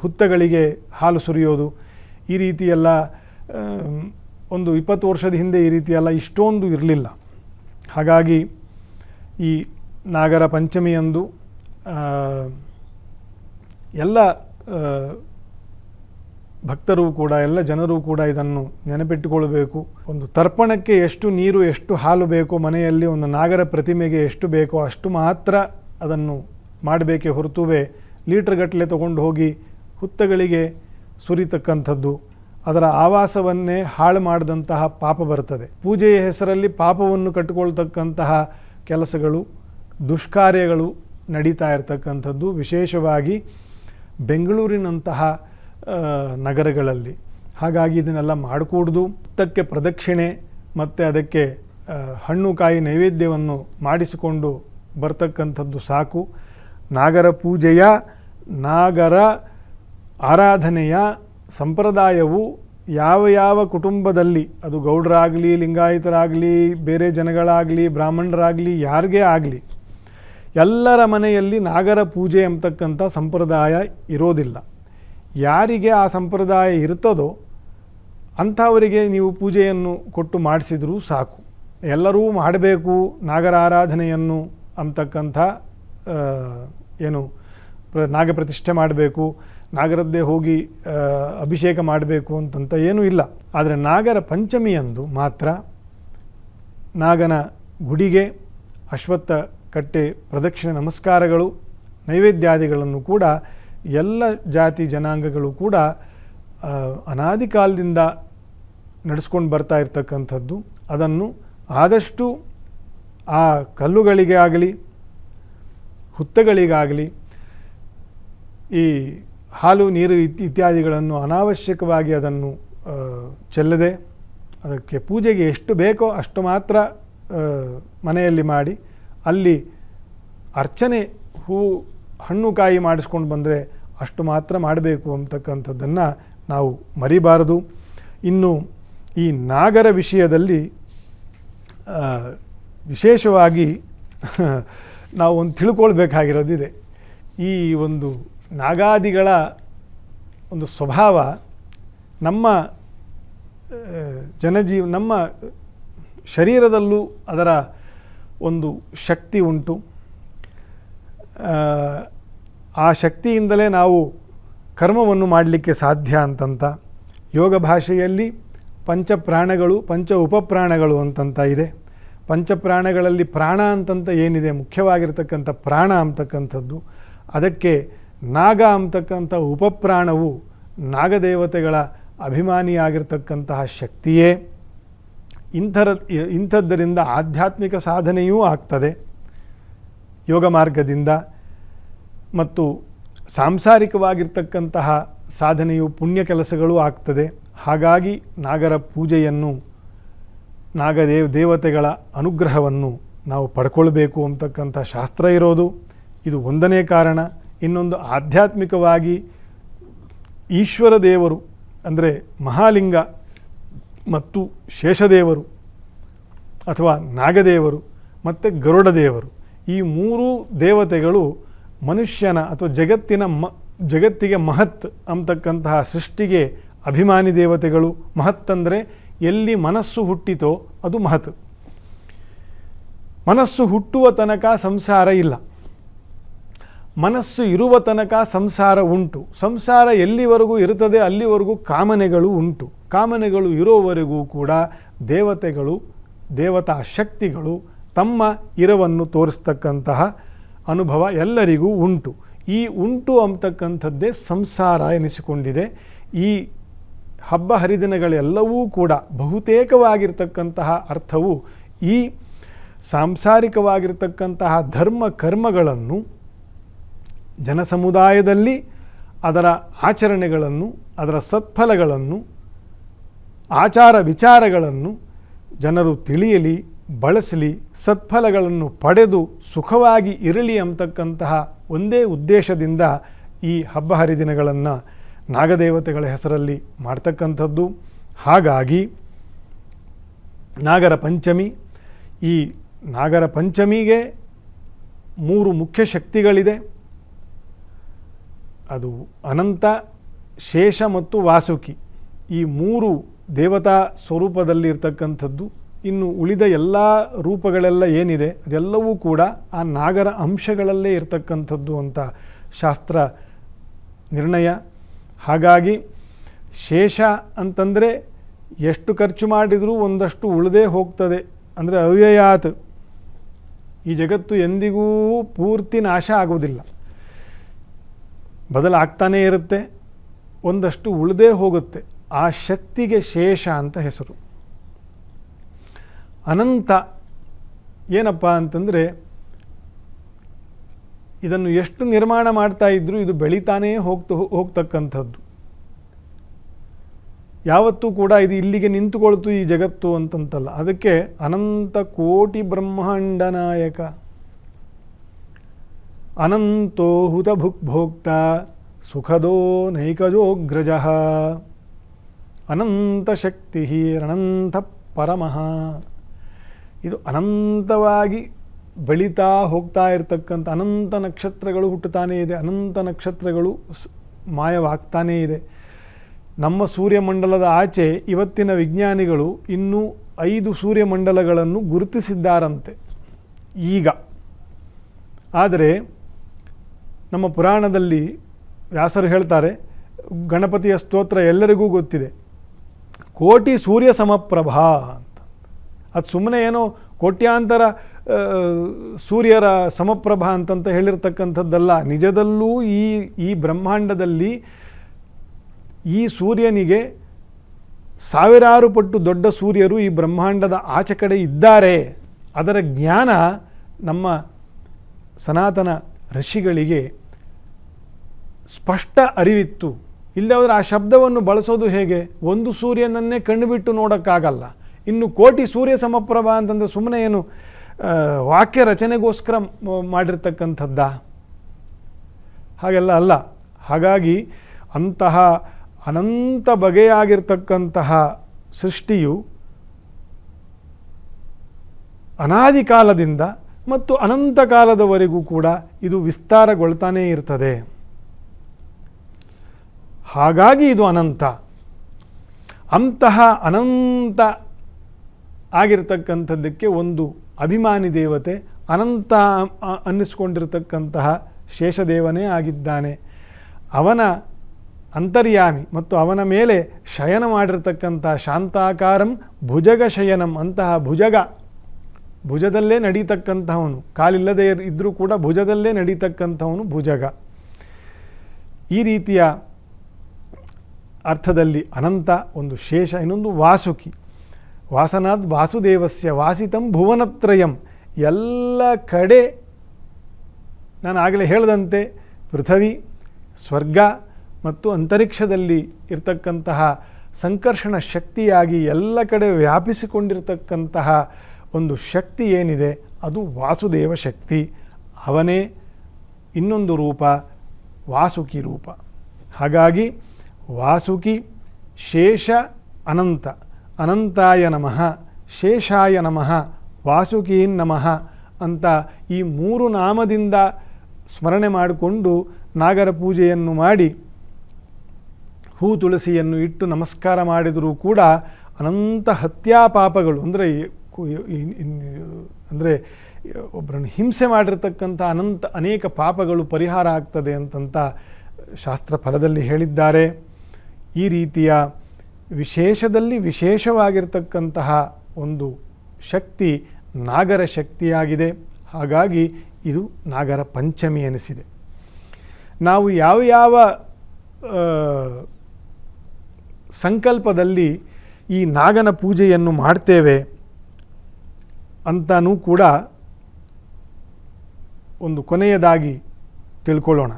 ಹುತ್ತಗಳಿಗೆ ಹಾಲು ಸುರಿಯೋದು, ಈ ರೀತಿಯೆಲ್ಲ ಒಂದು 20 ವರ್ಷದ ಹಿಂದೆ ಈ ರೀತಿಯೆಲ್ಲ ಇಷ್ಟೊಂದು ಇರಲಿಲ್ಲ. ಹಾಗಾಗಿ ಈ ನಾಗರ ಪಂಚಮಿಯಂದು ಎಲ್ಲ ಭಕ್ತರು ಕೂಡ, ಎಲ್ಲ ಜನರು ಕೂಡ ಇದನ್ನು ನೆನಪಿಟ್ಟುಕೊಳ್ಳಬೇಕು. ಒಂದು ತರ್ಪಣಕ್ಕೆ ಎಷ್ಟು ನೀರು, ಎಷ್ಟು ಹಾಲು ಬೇಕೋ, ಮನೆಯಲ್ಲಿ ಒಂದು ನಾಗರ ಪ್ರತಿಮೆಗೆ ಎಷ್ಟು ಬೇಕೋ ಅಷ್ಟು ಮಾತ್ರ ಅದನ್ನು ಮಾಡಬೇಕೇ ಹೊರತುವೆ ಲೀಟ್ರ್ಗಟ್ಟಲೆ ತೊಗೊಂಡು ಹೋಗಿ ಹುತ್ತಗಳಿಗೆ ಸುರಿತಕ್ಕಂಥದ್ದು, ಅದರ ಆವಾಸವನ್ನೇ ಹಾಳು ಮಾಡಿದಂತಹ ಪಾಪ ಬರ್ತದೆ. ಪೂಜೆಯ ಹೆಸರಲ್ಲಿ ಪಾಪವನ್ನು ಕಟ್ಟಿಕೊಳ್ತಕ್ಕಂತಹ ಕೆಲಸಗಳು, ದುಷ್ಕಾರ್ಯಗಳು ನಡೀತಾ ಇರತಕ್ಕಂಥದ್ದು, ವಿಶೇಷವಾಗಿ ಬೆಂಗಳೂರಿನಂತಹ ನಗರಗಳಲ್ಲಿ. ಹಾಗಾಗಿ ಇದನ್ನೆಲ್ಲ ಮಾಡಿಕೂಡ್ದು. ಹುತ್ತಕ್ಕೆ ಪ್ರದಕ್ಷಿಣೆ ಮತ್ತು ಅದಕ್ಕೆ ಹಣ್ಣು ಕಾಯಿ ನೈವೇದ್ಯವನ್ನು ಮಾಡಿಸಿಕೊಂಡು ಬರ್ತಕ್ಕಂಥದ್ದು ಸಾಕು. ನಾಗರ ಪೂಜೆಯ, ನಾಗರ ಆರಾಧನೆಯ ಸಂಪ್ರದಾಯವು ಯಾವ ಯಾವ ಕುಟುಂಬದಲ್ಲಿ, ಅದು ಗೌಡರಾಗಲಿ, ಲಿಂಗಾಯತರಾಗಲಿ, ಬೇರೆ ಜನಗಳಾಗಲಿ, ಬ್ರಾಹ್ಮಣರಾಗಲಿ, ಯಾರಿಗೇ ಆಗಲಿ, ಎಲ್ಲರ ಮನೆಯಲ್ಲಿ ನಾಗರ ಪೂಜೆ ಅಂತಕ್ಕಂಥ ಸಂಪ್ರದಾಯ ಇರೋದಿಲ್ಲ. ಯಾರಿಗೆ ಆ ಸಂಪ್ರದಾಯ ಇರ್ತದೋ ಅಂಥವರಿಗೆ ನೀವು ಪೂಜೆಯನ್ನು ಕೊಟ್ಟು ಮಾಡಿಸಿದರೂ ಸಾಕು. ಎಲ್ಲರೂ ಮಾಡಬೇಕು ನಾಗರ ಆರಾಧನೆಯನ್ನು ಅಂತಕ್ಕಂಥ ಏನು ನಾಗ ಪ್ರತಿಷ್ಠೆ ಮಾಡಬೇಕು, ನಾಗರದ್ದೇ ಹೋಗಿ ಅಭಿಷೇಕ ಮಾಡಬೇಕು ಅಂತಂತ ಏನೂ ಇಲ್ಲ. ಆದರೆ ನಾಗರ ಪಂಚಮಿಯಂದು ಮಾತ್ರ ನಾಗನ ಗುಡಿಗೆ ಅಶ್ವತ್ಥ ಕಟ್ಟೆ ಪ್ರದಕ್ಷಿಣೆ ನಮಸ್ಕಾರಗಳು, ನೈವೇದ್ಯಾದಿಗಳನ್ನು ಕೂಡ ಎಲ್ಲ ಜಾತಿ ಜನಾಂಗಗಳು ಕೂಡ ಅನಾದಿ ಕಾಲದಿಂದ ನಡೆಸ್ಕೊಂಡು ಬರ್ತಾ ಇರ್ತಕ್ಕಂಥದ್ದು. ಅದನ್ನು ಆದಷ್ಟು ಆ ಕಲ್ಲುಗಳಿಗೆ ಆಗಲಿ, ಹುತ್ತಗಳಿಗಾಗಲಿ ಈ ಹಾಲು ನೀರು ಇತ್ಯಾದಿಗಳನ್ನು ಅನಾವಶ್ಯಕವಾಗಿ ಅದನ್ನು ಚೆಲ್ಲದೆ, ಅದಕ್ಕೆ ಪೂಜೆಗೆ ಎಷ್ಟು ಬೇಕೋ ಅಷ್ಟು ಮಾತ್ರ ಮನೆಯಲ್ಲಿ ಮಾಡಿ, ಅಲ್ಲಿ ಅರ್ಚನೆ ಹಣ್ಣು ಕಾಯಿ ಮಾಡಿಸ್ಕೊಂಡು ಬಂದರೆ ಅಷ್ಟು ಮಾತ್ರ ಮಾಡಬೇಕು ಅಂತಕ್ಕಂಥದ್ದನ್ನು ನಾವು ಮರಿಬಾರದು. ಇನ್ನು ಈ ನಾಗರ ವಿಷಯದಲ್ಲಿ ವಿಶೇಷವಾಗಿ ನಾವು ಒಂದು ತಿಳ್ಕೊಳ್ಬೇಕಾಗಿರೋದಿದೆ. ಈ ಒಂದು ನಾಗಾದಿಗಳ ಒಂದು ಸ್ವಭಾವ ನಮ್ಮ ನಮ್ಮ ಶರೀರದಲ್ಲೂ ಅದರ ಒಂದು ಶಕ್ತಿ ಉಂಟು. ಆ ಶಕ್ತಿಯಿಂದಲೇ ನಾವು ಕರ್ಮವನ್ನು ಮಾಡಲಿಕ್ಕೆ ಸಾಧ್ಯ ಅಂತಂತ ಯೋಗ ಭಾಷೆಯಲ್ಲಿ ಪಂಚಪ್ರಾಣಗಳು, ಪಂಚ ಉಪಪ್ರಾಣಗಳು ಅಂತಂತ ಇದೆ. ಪಂಚಪ್ರಾಣಗಳಲ್ಲಿ ಪ್ರಾಣ ಅಂತಂತ ಏನಿದೆ, ಮುಖ್ಯವಾಗಿರ್ತಕ್ಕಂಥ ಪ್ರಾಣ ಅಂತಕ್ಕಂಥದ್ದು, ಅದಕ್ಕೆ ನಾಗ ಅಂತಕ್ಕಂಥ ಉಪಪ್ರಾಣವು ನಾಗದೇವತೆಗಳ ಅಭಿಮಾನಿಯಾಗಿರ್ತಕ್ಕಂತಹ ಶಕ್ತಿಯೇ. ಇಂಥದ್ದರಿಂದ ಆಧ್ಯಾತ್ಮಿಕ ಸಾಧನೆಯೂ ಆಗ್ತದೆ ಯೋಗ ಮಾರ್ಗದಿಂದ, ಮತ್ತು ಸಾಂಸಾರಿಕವಾಗಿರ್ತಕ್ಕಂತಹ ಸಾಧನೆಯು ಪುಣ್ಯ ಕೆಲಸಗಳೂ ಆಗ್ತದೆ. ಹಾಗಾಗಿ ನಾಗರ ಪೂಜೆಯನ್ನು, ದೇವತೆಗಳ ಅನುಗ್ರಹವನ್ನು ನಾವು ಪಡ್ಕೊಳ್ಬೇಕು ಅಂತಕ್ಕಂಥ ಶಾಸ್ತ್ರ ಇರೋದು ಇದು ಒಂದನೇ ಕಾರಣ. ಇನ್ನೊಂದು ಆಧ್ಯಾತ್ಮಿಕವಾಗಿ ಈಶ್ವರ ದೇವರು ಅಂದರೆ ಮಹಾಲಿಂಗ ಮತ್ತು ಶೇಷದೇವರು ಅಥವಾ ನಾಗದೇವರು ಮತ್ತು ಗರುಡ ದೇವರು, ಈ ಮೂರೂ ದೇವತೆಗಳು ಮನುಷ್ಯನ ಅಥವಾ ಜಗತ್ತಿಗೆ ಮಹತ್ ಅಂತಕ್ಕಂತಹ ಸೃಷ್ಟಿಗೆ ಅಭಿಮಾನಿ ದೇವತೆಗಳು. ಮಹತ್ ಅಂದರೆ ಎಲ್ಲಿ ಮನಸ್ಸು ಹುಟ್ಟಿತೋ ಅದು ಮಹತ್. ಮನಸ್ಸು ಹುಟ್ಟುವ ತನಕ ಸಂಸಾರ ಇಲ್ಲ, ಮನಸ್ಸು ಇರುವ ತನಕ ಸಂಸಾರ ಉಂಟು. ಸಂಸಾರ ಎಲ್ಲಿವರೆಗೂ ಇರುತ್ತದೆ ಅಲ್ಲಿವರೆಗೂ ಕಾಮನೆಗಳು ಉಂಟು. ಕಾಮನೆಗಳು ಇರೋವರೆಗೂ ಕೂಡ ದೇವತೆಗಳು, ದೇವತಾ ಶಕ್ತಿಗಳು ತಮ್ಮ ಇರವನ್ನು ತೋರಿಸ್ತಕ್ಕಂತಹ ಅನುಭವ ಎಲ್ಲರಿಗೂ ಉಂಟು. ಈ ಉಂಟು ಅಂತಕ್ಕಂಥದ್ದೇ ಸಂಸಾರ ಎನಿಸಿಕೊಂಡಿದೆ. ಈ ಹಬ್ಬ ಹರಿದಿನಗಳೆಲ್ಲವೂ ಕೂಡ ಬಹುತೇಕವಾಗಿರ್ತಕ್ಕಂತಹ ಅರ್ಥವು ಈ ಸಾಂಸಾರಿಕವಾಗಿರ್ತಕ್ಕಂತಹ ಧರ್ಮ ಕರ್ಮಗಳನ್ನು ಜನಸಮುದಾಯದಲ್ಲಿ ಅದರ ಆಚರಣೆಗಳನ್ನು, ಅದರ ಸತ್ಫಲಗಳನ್ನು, ಆಚಾರ ವಿಚಾರಗಳನ್ನು ಜನರು ತಿಳಿಯಲಿ, ಬಳಸಲಿ, ಸತ್ಫಲಗಳನ್ನು ಪಡೆದು ಸುಖವಾಗಿ ಇರಲಿ ಅಂತಕ್ಕಂತಹ ಒಂದೇ ಉದ್ದೇಶದಿಂದ ಈ ಹಬ್ಬ ಹರಿದಿನಗಳನ್ನು ನಾಗದೇವತೆಗಳ ಹೆಸರಲ್ಲಿ ಮಾಡ್ತಕ್ಕಂಥದ್ದು. ಹಾಗಾಗಿ ನಾಗರ ಪಂಚಮಿ, ಈ ನಾಗರ ಪಂಚಮಿಗೆ 3 ಮುಖ್ಯ ಶಕ್ತಿಗಳಿದೆ. ಅದು ಅನಂತ, ಶೇಷ ಮತ್ತು ವಾಸುಕಿ. ಈ 3 ದೇವತಾ ಸ್ವರೂಪದಲ್ಲಿರ್ತಕ್ಕಂಥದ್ದು. ಇನ್ನು ಉಳಿದ ಎಲ್ಲ ರೂಪಗಳೆಲ್ಲ ಏನಿದೆ ಅದೆಲ್ಲವೂ ಕೂಡ ಆ ನಾಗರ ಅಂಶಗಳಲ್ಲೇ ಇರತಕ್ಕಂಥದ್ದು ಅಂತ ಶಾಸ್ತ್ರ ನಿರ್ಣಯ. ಹಾಗಾಗಿ ಶೇಷ ಅಂತಂದರೆ ಎಷ್ಟು ಖರ್ಚು ಮಾಡಿದರೂ ಒಂದಷ್ಟು ಉಳಿದೇ ಹೋಗ್ತದೆ, ಅಂದರೆ ಅವ್ಯಯಾತ್. ಈ ಜಗತ್ತು ಎಂದಿಗೂ ಪೂರ್ತಿ ನಾಶ ಆಗುವುದಿಲ್ಲ, ಬದಲಾಗ್ತಾನೇ ಇರುತ್ತೆ, ಒಂದಷ್ಟು ಉಳಿದೇ ಹೋಗುತ್ತೆ. ಆ ಶಕ್ತಿಗೆ ಶೇಷ ಅಂತ ಹೆಸರು. ಅನಂತ ಏನಪ್ಪ ಅಂತಂದರೆ, ಇದನ್ನು ಎಷ್ಟು ನಿರ್ಮಾಣ ಮಾಡ್ತಾ ಇದ್ದರೂ ಇದು ಬೆಳೀತಾನೇ ಹೋಗ್ತಕ್ಕಂಥದ್ದು. ಯಾವತ್ತೂ ಕೂಡ ಇದು ಇಲ್ಲಿಗೆ ನಿಂತುಕೊಳ್ತು ಈ ಜಗತ್ತು ಅಂತಂತಲ್ಲ. ಅದಕ್ಕೆ ಅನಂತ ಕೋಟಿ ಬ್ರಹ್ಮಾಂಡ ನಾಯಕ, ಅನಂತೋ ಹುತ ಭುಕ್ಭೋಕ್ತ ಸುಖದೋ ನೈಕಜೋಗ್ರಜ, ಅನಂತ ಶಕ್ತಿ ಅನಂತ ಪರಮಃ. ಇದು ಅನಂತವಾಗಿ ಬೆಳೀತಾ ಹೋಗ್ತಾ ಇರತಕ್ಕಂಥ ಅನಂತ ನಕ್ಷತ್ರಗಳು ಹುಟ್ಟುತ್ತಾನೇ ಇದೆ, ಅನಂತ ನಕ್ಷತ್ರಗಳು ಮಾಯವಾಗ್ತಾನೇ ಇದೆ. ನಮ್ಮ ಸೂರ್ಯಮಂಡಲದ ಆಚೆ ಇವತ್ತಿನ ವಿಜ್ಞಾನಿಗಳು ಇನ್ನೂ 5 ಸೂರ್ಯಮಂಡಲಗಳನ್ನು ಗುರುತಿಸಿದ್ದಾರಂತೆ ಈಗ. ಆದರೆ ನಮ್ಮ ಪುರಾಣದಲ್ಲಿ ವ್ಯಾಸರು ಹೇಳ್ತಾರೆ, ಗಣಪತಿಯ ಸ್ತೋತ್ರ ಎಲ್ಲರಿಗೂ ಗೊತ್ತಿದೆ, ಕೋಟಿ ಸೂರ್ಯ ಸಮಪ್ರಭಾ ಅಂತ. ಅದು ಸುಮ್ಮನೆ ಏನೋ ಕೋಟ್ಯಾಂತರ ಸೂರ್ಯರ ಸಮಪ್ರಭಾ ಅಂತಂತ ಹೇಳಿರ್ತಕ್ಕಂಥದ್ದಲ್ಲ. ನಿಜದಲ್ಲೂ ಈ ಬ್ರಹ್ಮಾಂಡದಲ್ಲಿ ಈ ಸೂರ್ಯನಿಗೆ ಸಾವಿರಾರು ಪಟ್ಟು ದೊಡ್ಡ ಸೂರ್ಯರು ಈ ಬ್ರಹ್ಮಾಂಡದ ಆಚೆ ಕಡೆ ಇದ್ದಾರೆ. ಅದರ ಜ್ಞಾನ ನಮ್ಮ ಸನಾತನ ಋಷಿಗಳಿಗೆ ಸ್ಪಷ್ಟ ಅರಿವಿತ್ತು. ಇಲ್ಲದವರ ಆ ಶಬ್ದವನ್ನು ಬಳಸೋದು ಹೇಗೆ? ಒಂದು ಸೂರ್ಯನನ್ನೇ ಕಣ್ಣು ಬಿಟ್ಟು ನೋಡೋಕ್ಕಾಗಲ್ಲ, ಇನ್ನು ಕೋಟಿ ಸೂರ್ಯ ಸಮಪ್ರಭಾ ಅಂತಂದರೆ ಸುಮ್ಮನೆ ಏನು ವಾಕ್ಯ ರಚನೆಗೋಸ್ಕರ ಮಾಡಿರ್ತಕ್ಕಂಥದ್ದ? ಹಾಗೆಲ್ಲ ಅಲ್ಲ. ಹಾಗಾಗಿ ಅಂತಹ ಅನಂತ ಬಗೆಯಾಗಿರ್ತಕ್ಕಂತಹ ಸೃಷ್ಟಿಯು ಅನಾದಿ ಕಾಲದಿಂದ ಮತ್ತು ಅನಂತ ಕಾಲದವರೆಗೂ ಕೂಡ ಇದು ವಿಸ್ತಾರಗೊಳ್ತಾನೇ ಇರ್ತದೆ. ಹಾಗಾಗಿ ಇದು ಅನಂತ. ಅಂತಹ ಅನಂತ ಆಗಿರ್ತಕ್ಕಂಥದ್ದಕ್ಕೆ ಒಂದು ಅಭಿಮಾನಿ ದೇವತೆ, ಅನಂತ ಅನ್ನಿಸ್ಕೊಂಡಿರ್ತಕ್ಕಂತಹ ಶೇಷದೇವನೇ ಆಗಿದ್ದಾನೆ. ಅವನ ಅಂತರ್ಯಾಮಿ ಮತ್ತು ಅವನ ಮೇಲೆ ಶಯನ ಮಾಡಿರ್ತಕ್ಕಂಥ ಶಾಂತಾಕಾರಂ ಭುಜಗ ಶಯನಂ ಅಂತಹ ಭುಜದಲ್ಲೇ ನಡೀತಕ್ಕಂಥವನು, ಕಾಲಿಲ್ಲದೆ ಇದ್ದರೂ ಕೂಡ ಭುಜದಲ್ಲೇ ನಡೀತಕ್ಕಂಥವನು ಭುಜಗ. ಈ ರೀತಿಯ ಅರ್ಥದಲ್ಲಿ ಅನಂತ ಒಂದು ಶೇಷ. ಇನ್ನೊಂದು ವಾಸುಕಿ, ವಾಸನಾದ್ ವಾಸುದೇವಸ್ಯ ವಾಸಿತಂ ಭುವನತ್ರಯಂ. ಎಲ್ಲ ಕಡೆ ನಾನು ಆಗಲೇ ಹೇಳಿದಂತೆ ಪೃಥ್ವಿ, ಸ್ವರ್ಗ ಮತ್ತು ಅಂತರಿಕ್ಷದಲ್ಲಿ ಇರತಕ್ಕಂತಹ ಸಂಕರ್ಷಣ ಶಕ್ತಿಯಾಗಿ ಎಲ್ಲ ಕಡೆ ವ್ಯಾಪಿಸಿಕೊಂಡಿರ್ತಕ್ಕಂತಹ ಒಂದು ಶಕ್ತಿ ಏನಿದೆ ಅದು ವಾಸುದೇವ ಶಕ್ತಿ. ಅವನೇ ಇನ್ನೊಂದು ರೂಪ ವಾಸುಕಿ ರೂಪ. ಹಾಗಾಗಿ ವಾಸುಕಿ, ಶೇಷ, ಅನಂತ. ಅನಂತಾಯ ನಮಃ, ಶೇಷಾಯ ನಮಃ, ವಾಸುಕೀನ್ ನಮಃ ಅಂತ ಈ 3 ನಾಮದಿಂದ ಸ್ಮರಣೆ ಮಾಡಿಕೊಂಡು ನಾಗರ ಪೂಜೆಯನ್ನು ಮಾಡಿ ಹೂ ತುಳಸಿಯನ್ನು ಇಟ್ಟು ನಮಸ್ಕಾರ ಮಾಡಿದರೂ ಕೂಡ ಅನಂತ ಹತ್ಯಾಪಾಪಗಳು ಅಂದರೆ ಒಬ್ಬರನ್ನು ಹಿಂಸೆ ಮಾಡಿರ್ತಕ್ಕಂಥ ಅನೇಕ ಪಾಪಗಳು ಪರಿಹಾರ ಆಗ್ತದೆ ಅಂತಂತ ಶಾಸ್ತ್ರ ಫಲದಲ್ಲಿ ಹೇಳಿದ್ದಾರೆ. ಈ ರೀತಿಯ ವಿಶೇಷದಲ್ಲಿ ವಿಶೇಷವಾಗಿರ್ತಕ್ಕಂತಹ ಒಂದು ಶಕ್ತಿ ನಾಗರ ಶಕ್ತಿಯಾಗಿದೆ. ಹಾಗಾಗಿ ಇದು ನಾಗರ ಪಂಚಮಿ ಎನಿಸಿದೆ. ನಾವು ಯಾವ ಸಂಕಲ್ಪದಲ್ಲಿ ಈ ನಾಗನ ಪೂಜೆಯನ್ನು ಮಾಡ್ತೇವೆ ಅಂತನೂ ಕೂಡ ಒಂದು ಕೊನೆಯದಾಗಿ ತಿಳ್ಕೊಳ್ಳೋಣ.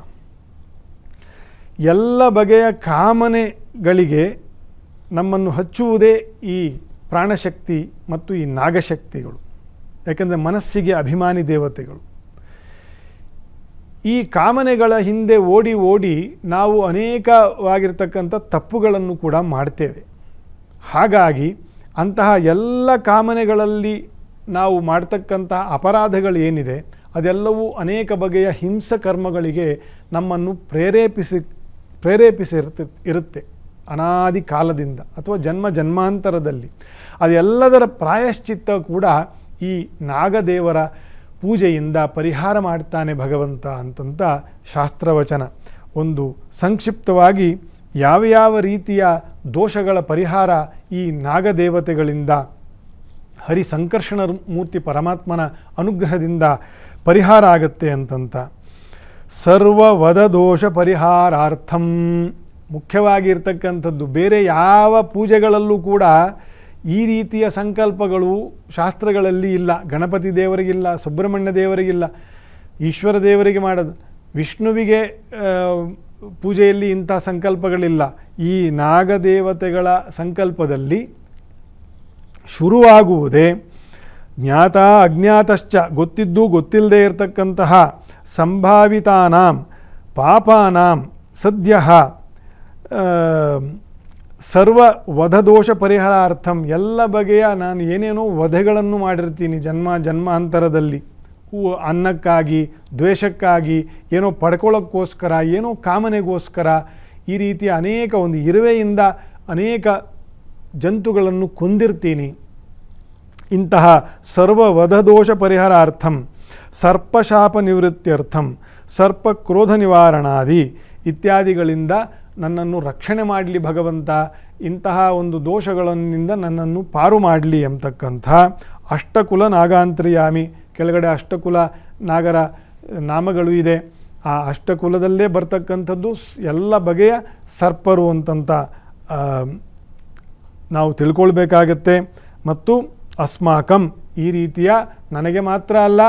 ಎಲ್ಲ ಬಗೆಯ ಕಾಮನೆಗಳಿಗೆ ನಮ್ಮನ್ನು ಹಚ್ಚುವುದೇ ಈ ಪ್ರಾಣಶಕ್ತಿ ಮತ್ತು ಈ ನಾಗಶಕ್ತಿಗಳು. ಯಾಕೆಂದರೆ ಮನಸ್ಸಿಗೆ ಅಭಿಮಾನಿ ದೇವತೆಗಳು. ಈ ಕಾಮನೆಗಳ ಹಿಂದೆ ಓಡಿ ನಾವು ಅನೇಕವಾಗಿರ್ತಕ್ಕಂಥ ತಪ್ಪುಗಳನ್ನು ಕೂಡ ಮಾಡ್ತೇವೆ. ಹಾಗಾಗಿ ಅಂತಹ ಎಲ್ಲ ಕಾಮನೆಗಳಲ್ಲಿ ನಾವು ಮಾಡ್ತಕ್ಕಂಥ ಅಪರಾಧಗಳು ಏನಿದೆ ಅದೆಲ್ಲವೂ ಅನೇಕ ಬಗೆಯ ಹಿಂಸಕರ್ಮಗಳಿಗೆ ನಮ್ಮನ್ನು ಪ್ರೇರೇಪಿಸಿರುತ್ತೆ ಅನಾದಿ ಕಾಲದಿಂದ ಅಥವಾ ಜನ್ಮಾಂತರದಲ್ಲಿ. ಅದೆಲ್ಲದರ ಪ್ರಾಯಶ್ಚಿತ್ತ ಕೂಡ ಈ ನಾಗದೇವರ ಪೂಜೆಯಿಂದ ಪರಿಹಾರ ಮಾಡ್ತಾನೆ ಭಗವಂತ ಅಂತಂತ ಶಾಸ್ತ್ರವಚನ. ಒಂದು ಸಂಕ್ಷಿಪ್ತವಾಗಿ ಯಾವ ರೀತಿಯ ದೋಷಗಳ ಪರಿಹಾರ ಈ ನಾಗದೇವತೆಗಳಿಂದ, ಹರಿ ಸಂಕರ್ಷಣ ಮೂರ್ತಿ ಪರಮಾತ್ಮನ ಅನುಗ್ರಹದಿಂದ ಪರಿಹಾರ ಆಗತ್ತೆ ಅಂತಂತ. ಸರ್ವವದ ದೋಷ ಪರಿಹಾರಾರ್ಥಂ, ಮುಖ್ಯವಾಗಿರ್ತಕ್ಕಂಥದ್ದು ಬೇರೆ ಯಾವ ಪೂಜೆಗಳಲ್ಲೂ ಕೂಡ ಈ ರೀತಿಯ ಸಂಕಲ್ಪಗಳು ಶಾಸ್ತ್ರಗಳಲ್ಲಿ ಇಲ್ಲ. ಗಣಪತಿ ದೇವರಿಗಿಲ್ಲ, ಸುಬ್ರಹ್ಮಣ್ಯ ದೇವರಿಗಿಲ್ಲ, ಈಶ್ವರ ದೇವರಿಗೆ ಮಾಡೋದು. ವಿಷ್ಣುವಿಗೆ ಪೂಜೆಯಲ್ಲಿ ಇಂಥ ಸಂಕಲ್ಪಗಳಿಲ್ಲ. ಈ ನಾಗದೇವತೆಗಳ ಸಂಕಲ್ಪದಲ್ಲಿ ಶುರುವಾಗುವುದೇ ಜ್ಞಾತ ಅಜ್ಞಾತಶ್ಚ, ಗೊತ್ತಿದ್ದು ಗೊತ್ತಿಲ್ಲದೆ ಇರತಕ್ಕಂತಹ ಸಂಭಾವಿತಾನಾಂ ಪಾಪಾನಾಂ ಸದ್ಯ ಸರ್ವ ವಧದೋಷ ಪರಿಹಾರಾರ್ಥಂ, ಎಲ್ಲ ಬಗೆಯ ನಾನು ಏನೇನೋ ವಧೆಗಳನ್ನು ಮಾಡಿರ್ತೀನಿ ಜನ್ಮಾಂತರದಲ್ಲಿ, ಅನ್ನಕ್ಕಾಗಿ, ದ್ವೇಷಕ್ಕಾಗಿ, ಏನೋ ಪಡ್ಕೊಳ್ಳೋಕ್ಕೋಸ್ಕರ, ಏನೋ ಕಾಮನೆಗೋಸ್ಕರ, ಈ ರೀತಿಯ ಅನೇಕ ಒಂದು ಇರುವೆಯಿಂದ ಅನೇಕ ಜಂತುಗಳನ್ನು ಕೊಂದಿರ್ತೀನಿ. ಇಂತಹ ಸರ್ವವಧದೋಷ ಪರಿಹಾರಾರ್ಥಂ ಸರ್ಪಶಾಪ ನಿವೃತ್ತಿಯರ್ಥಂ ಸರ್ಪಕ್ರೋಧ ನಿವಾರಣಾದಿ ಇತ್ಯಾದಿಗಳಿಂದ ನನ್ನನ್ನು ರಕ್ಷಣೆ ಮಾಡಲಿ ಭಗವಂತ, ಇಂತಹ ಒಂದು ದೋಷಗಳಿಂದ ನನ್ನನ್ನು ಪಾರು ಮಾಡಲಿ ಎಂಬತಕ್ಕಂಥ ಅಷ್ಟಕುಲ ನಾಗಾಂತರ್ಯಾಮಿ. ಕೆಳಗಡೆ ಅಷ್ಟಕುಲ ನಾಗರ ನಾಮಗಳು ಇದೆ. ಆ ಅಷ್ಟಕುಲದಲ್ಲೇ ಬರ್ತಕ್ಕಂಥದ್ದು ಎಲ್ಲ ಬಗೆಯ ಸರ್ಪರು ಅಂತಂತ ನಾವು ತಿಳ್ಕೊಳ್ಬೇಕಾಗತ್ತೆ. ಮತ್ತು ಅಸ್ಮಾಕಂ, ಈ ರೀತಿಯ ನನಗೆ ಮಾತ್ರ ಅಲ್ಲ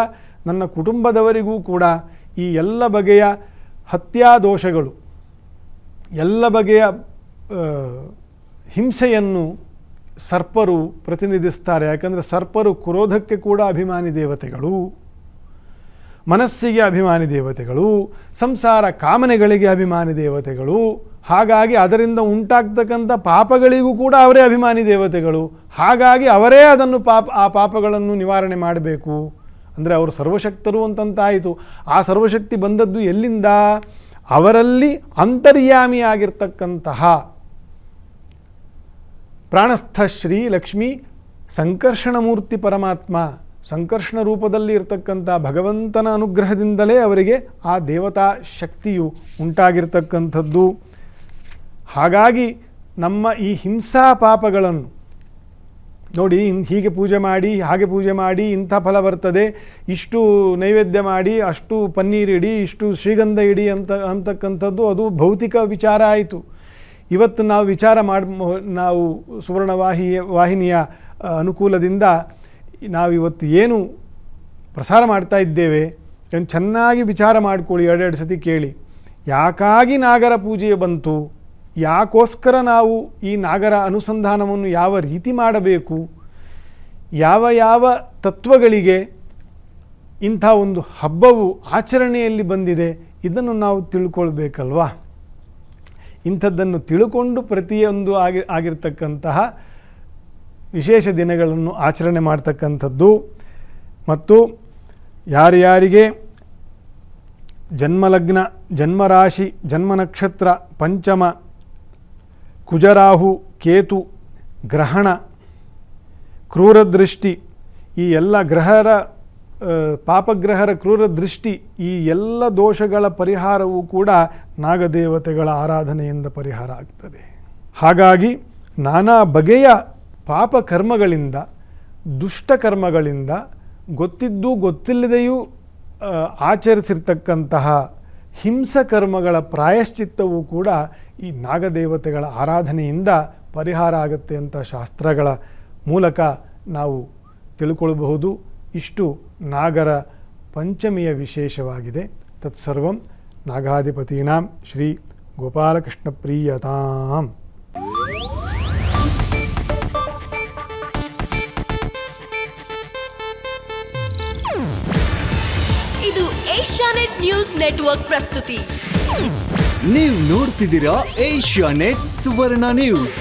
ನನ್ನ ಕುಟುಂಬದವರಿಗೂ ಕೂಡ ಈ ಎಲ್ಲ ಬಗೆಯ ಹತ್ಯಾದೋಷಗಳು, ಎಲ್ಲ ಬಗೆಯ ಹಿಂಸೆಯನ್ನು ಸರ್ಪರು ಪ್ರತಿನಿಧಿಸ್ತಾರೆ. ಯಾಕಂದರೆ ಸರ್ಪರು ಕ್ರೋಧಕ್ಕೆ ಕೂಡ ಅಭಿಮಾನಿ ದೇವತೆಗಳು, ಮನಸ್ಸಿಗೆ ಅಭಿಮಾನಿ ದೇವತೆಗಳು, ಸಂಸಾರ ಕಾಮನೆಗಳಿಗೆ ಅಭಿಮಾನಿ ದೇವತೆಗಳು. ಹಾಗಾಗಿ ಅದರಿಂದ ಉಂಟಾಗ್ತಕ್ಕಂಥ ಪಾಪಗಳಿಗೂ ಕೂಡ ಅವರೇ ಅಭಿಮಾನಿ ದೇವತೆಗಳು. ಹಾಗಾಗಿ ಅವರೇ ಅದನ್ನು ಆ ಪಾಪಗಳನ್ನು ನಿವಾರಣೆ ಮಾಡಬೇಕು. ಅಂದರೆ ಅವರು ಸರ್ವಶಕ್ತರು ಅಂತಂತಾಯಿತು. ಆ ಸರ್ವಶಕ್ತಿ ಬಂದದ್ದು ಎಲ್ಲಿಂದ? ಅವರಲ್ಲಿ ಅಂತರ್ಯಾಮಿಯಾಗಿರ್ತಕ್ಕಂತಹ ಪ್ರಾಣಸ್ಥ ಶ್ರೀ ಲಕ್ಷ್ಮೀ ಸಂಕರ್ಷಣಮೂರ್ತಿ ಪರಮಾತ್ಮ, ಸಂಕರ್ಷಣ ರೂಪದಲ್ಲಿ ಇರತಕ್ಕಂಥ ಭಗವಂತನ ಅನುಗ್ರಹದಿಂದಲೇ ಅವರಿಗೆ ಆ ದೇವತಾ ಶಕ್ತಿಯು ಉಂಟಾಗಿರ್ತಕ್ಕಂಥದ್ದು. ಹಾಗಾಗಿ ನಮ್ಮ ಈ ಹಿಂಸಾ ಪಾಪಗಳನ್ನು ನೋಡಿ, ಹೀಗೆ ಪೂಜೆ ಮಾಡಿ, ಹಾಗೆ ಪೂಜೆ ಮಾಡಿ ಇಂಥ ಫಲ ಬರ್ತದೆ, ಇಷ್ಟು ನೈವೇದ್ಯ ಮಾಡಿ, ಅಷ್ಟು ಪನ್ನೀರಿಡಿ, ಇಷ್ಟು ಶ್ರೀಗಂಧ ಇಡಿ ಅಂತಕ್ಕಂಥದ್ದು ಅದು ಭೌತಿಕ ವಿಚಾರ ಆಯಿತು. ಇವತ್ತು ನಾವು ವಿಚಾರ ನಾವು ಸುವರ್ಣ ವಾಹಿನಿಯ ಅನುಕೂಲದಿಂದ ನಾವಿವತ್ತು ಏನು ಪ್ರಸಾರ ಮಾಡ್ತಾ ಇದ್ದೇವೆ ಚೆನ್ನಾಗಿ ವಿಚಾರ ಮಾಡಿಕೊಳ್ಳಿ, ಎರಡೆರಡು ಸತಿ ಕೇಳಿ. ಯಾಕಾಗಿ ನಾಗರ ಪೂಜೆ ಬಂತು, ಯಾಕೋಸ್ಕರ ನಾವು ಈ ನಾಗರ ಅನುಸಂಧಾನವನ್ನು ಯಾವ ರೀತಿ ಮಾಡಬೇಕು, ಯಾವ ಯಾವ ತತ್ವಗಳಿಗೆ ಇಂಥ ಒಂದು ಹಬ್ಬವು ಆಚರಣೆಯಲ್ಲಿ ಬಂದಿದೆ, ಇದನ್ನು ನಾವು ತಿಳ್ಕೊಳ್ಬೇಕಲ್ವಾ. ಇಂಥದ್ದನ್ನು ತಿಳ್ಕೊಂಡು ಪ್ರತಿಯೊಂದು ಆಗಿರ್ತಕ್ಕಂತಹ ವಿಶೇಷ ದಿನಗಳನ್ನು ಆಚರಣೆ ಮಾಡ್ತಕ್ಕಂಥದ್ದು. ಮತ್ತು ಯಾರ್ಯಾರಿಗೆ ಜನ್ಮಲಗ್ನ, ಜನ್ಮರಾಶಿ, ಜನ್ಮನಕ್ಷತ್ರ, ಪಂಚಮ, ಕುಜರಾಹು, ಕೇತು, ಗ್ರಹಣ, ಕ್ರೂರದೃಷ್ಟಿ, ಈ ಎಲ್ಲ ಗ್ರಹರ ಪಾಪಗ್ರಹರ ಕ್ರೂರದೃಷ್ಟಿ, ಈ ಎಲ್ಲ ದೋಷಗಳ ಪರಿಹಾರವೂ ಕೂಡ ನಾಗದೇವತೆಗಳ ಆರಾಧನೆಯಿಂದ ಪರಿಹಾರ ಆಗ್ತದೆ. ಹಾಗಾಗಿ ನಾನಾ ಬಗೆಯ ಪಾಪಕರ್ಮಗಳಿಂದ, ದುಷ್ಟಕರ್ಮಗಳಿಂದ, ಗೊತ್ತಿದ್ದು ಗೊತ್ತಿಲ್ಲದೆಯೂ ಆಚರಿಸಿರ್ತಕ್ಕಂತಹ ಹಿಂಸಕರ್ಮಗಳ ಪ್ರಾಯಶ್ಚಿತ್ತವೂ ಕೂಡ ಈ ನಾಗದೇವತೆಗಳ ಆರಾಧನೆಯಿಂದ ಪರಿಹಾರ ಆಗುತ್ತೆ ಅಂತ ಶಾಸ್ತ್ರಗಳ ಮೂಲಕ ನಾವು ತಿಳ್ಕೊಳ್ಬಹುದು. ಇಷ್ಟು ನಾಗರ ಪಂಚಮಿಯ ವಿಶೇಷವಾಗಿದೆ. ತತ್ಸರ್ವಂ ನಾಗಾಧಿಪತೀನಾಂ ಶ್ರೀ ಗೋಪಾಲಕೃಷ್ಣ ಪ್ರೀಯತಾಂ. ಇದು ಏಷ್ಯಾನೆಟ್ ನ್ಯೂಸ್ ನೆಟ್ವರ್ಕ್ ಪ್ರಸ್ತುತಿ. ನೀವು ನೋಡ್ತಿದ್ದೀರಾ ಏಷ್ಯಾನೆಟ್ ಸುವರ್ಣ ನ್ಯೂಸ್.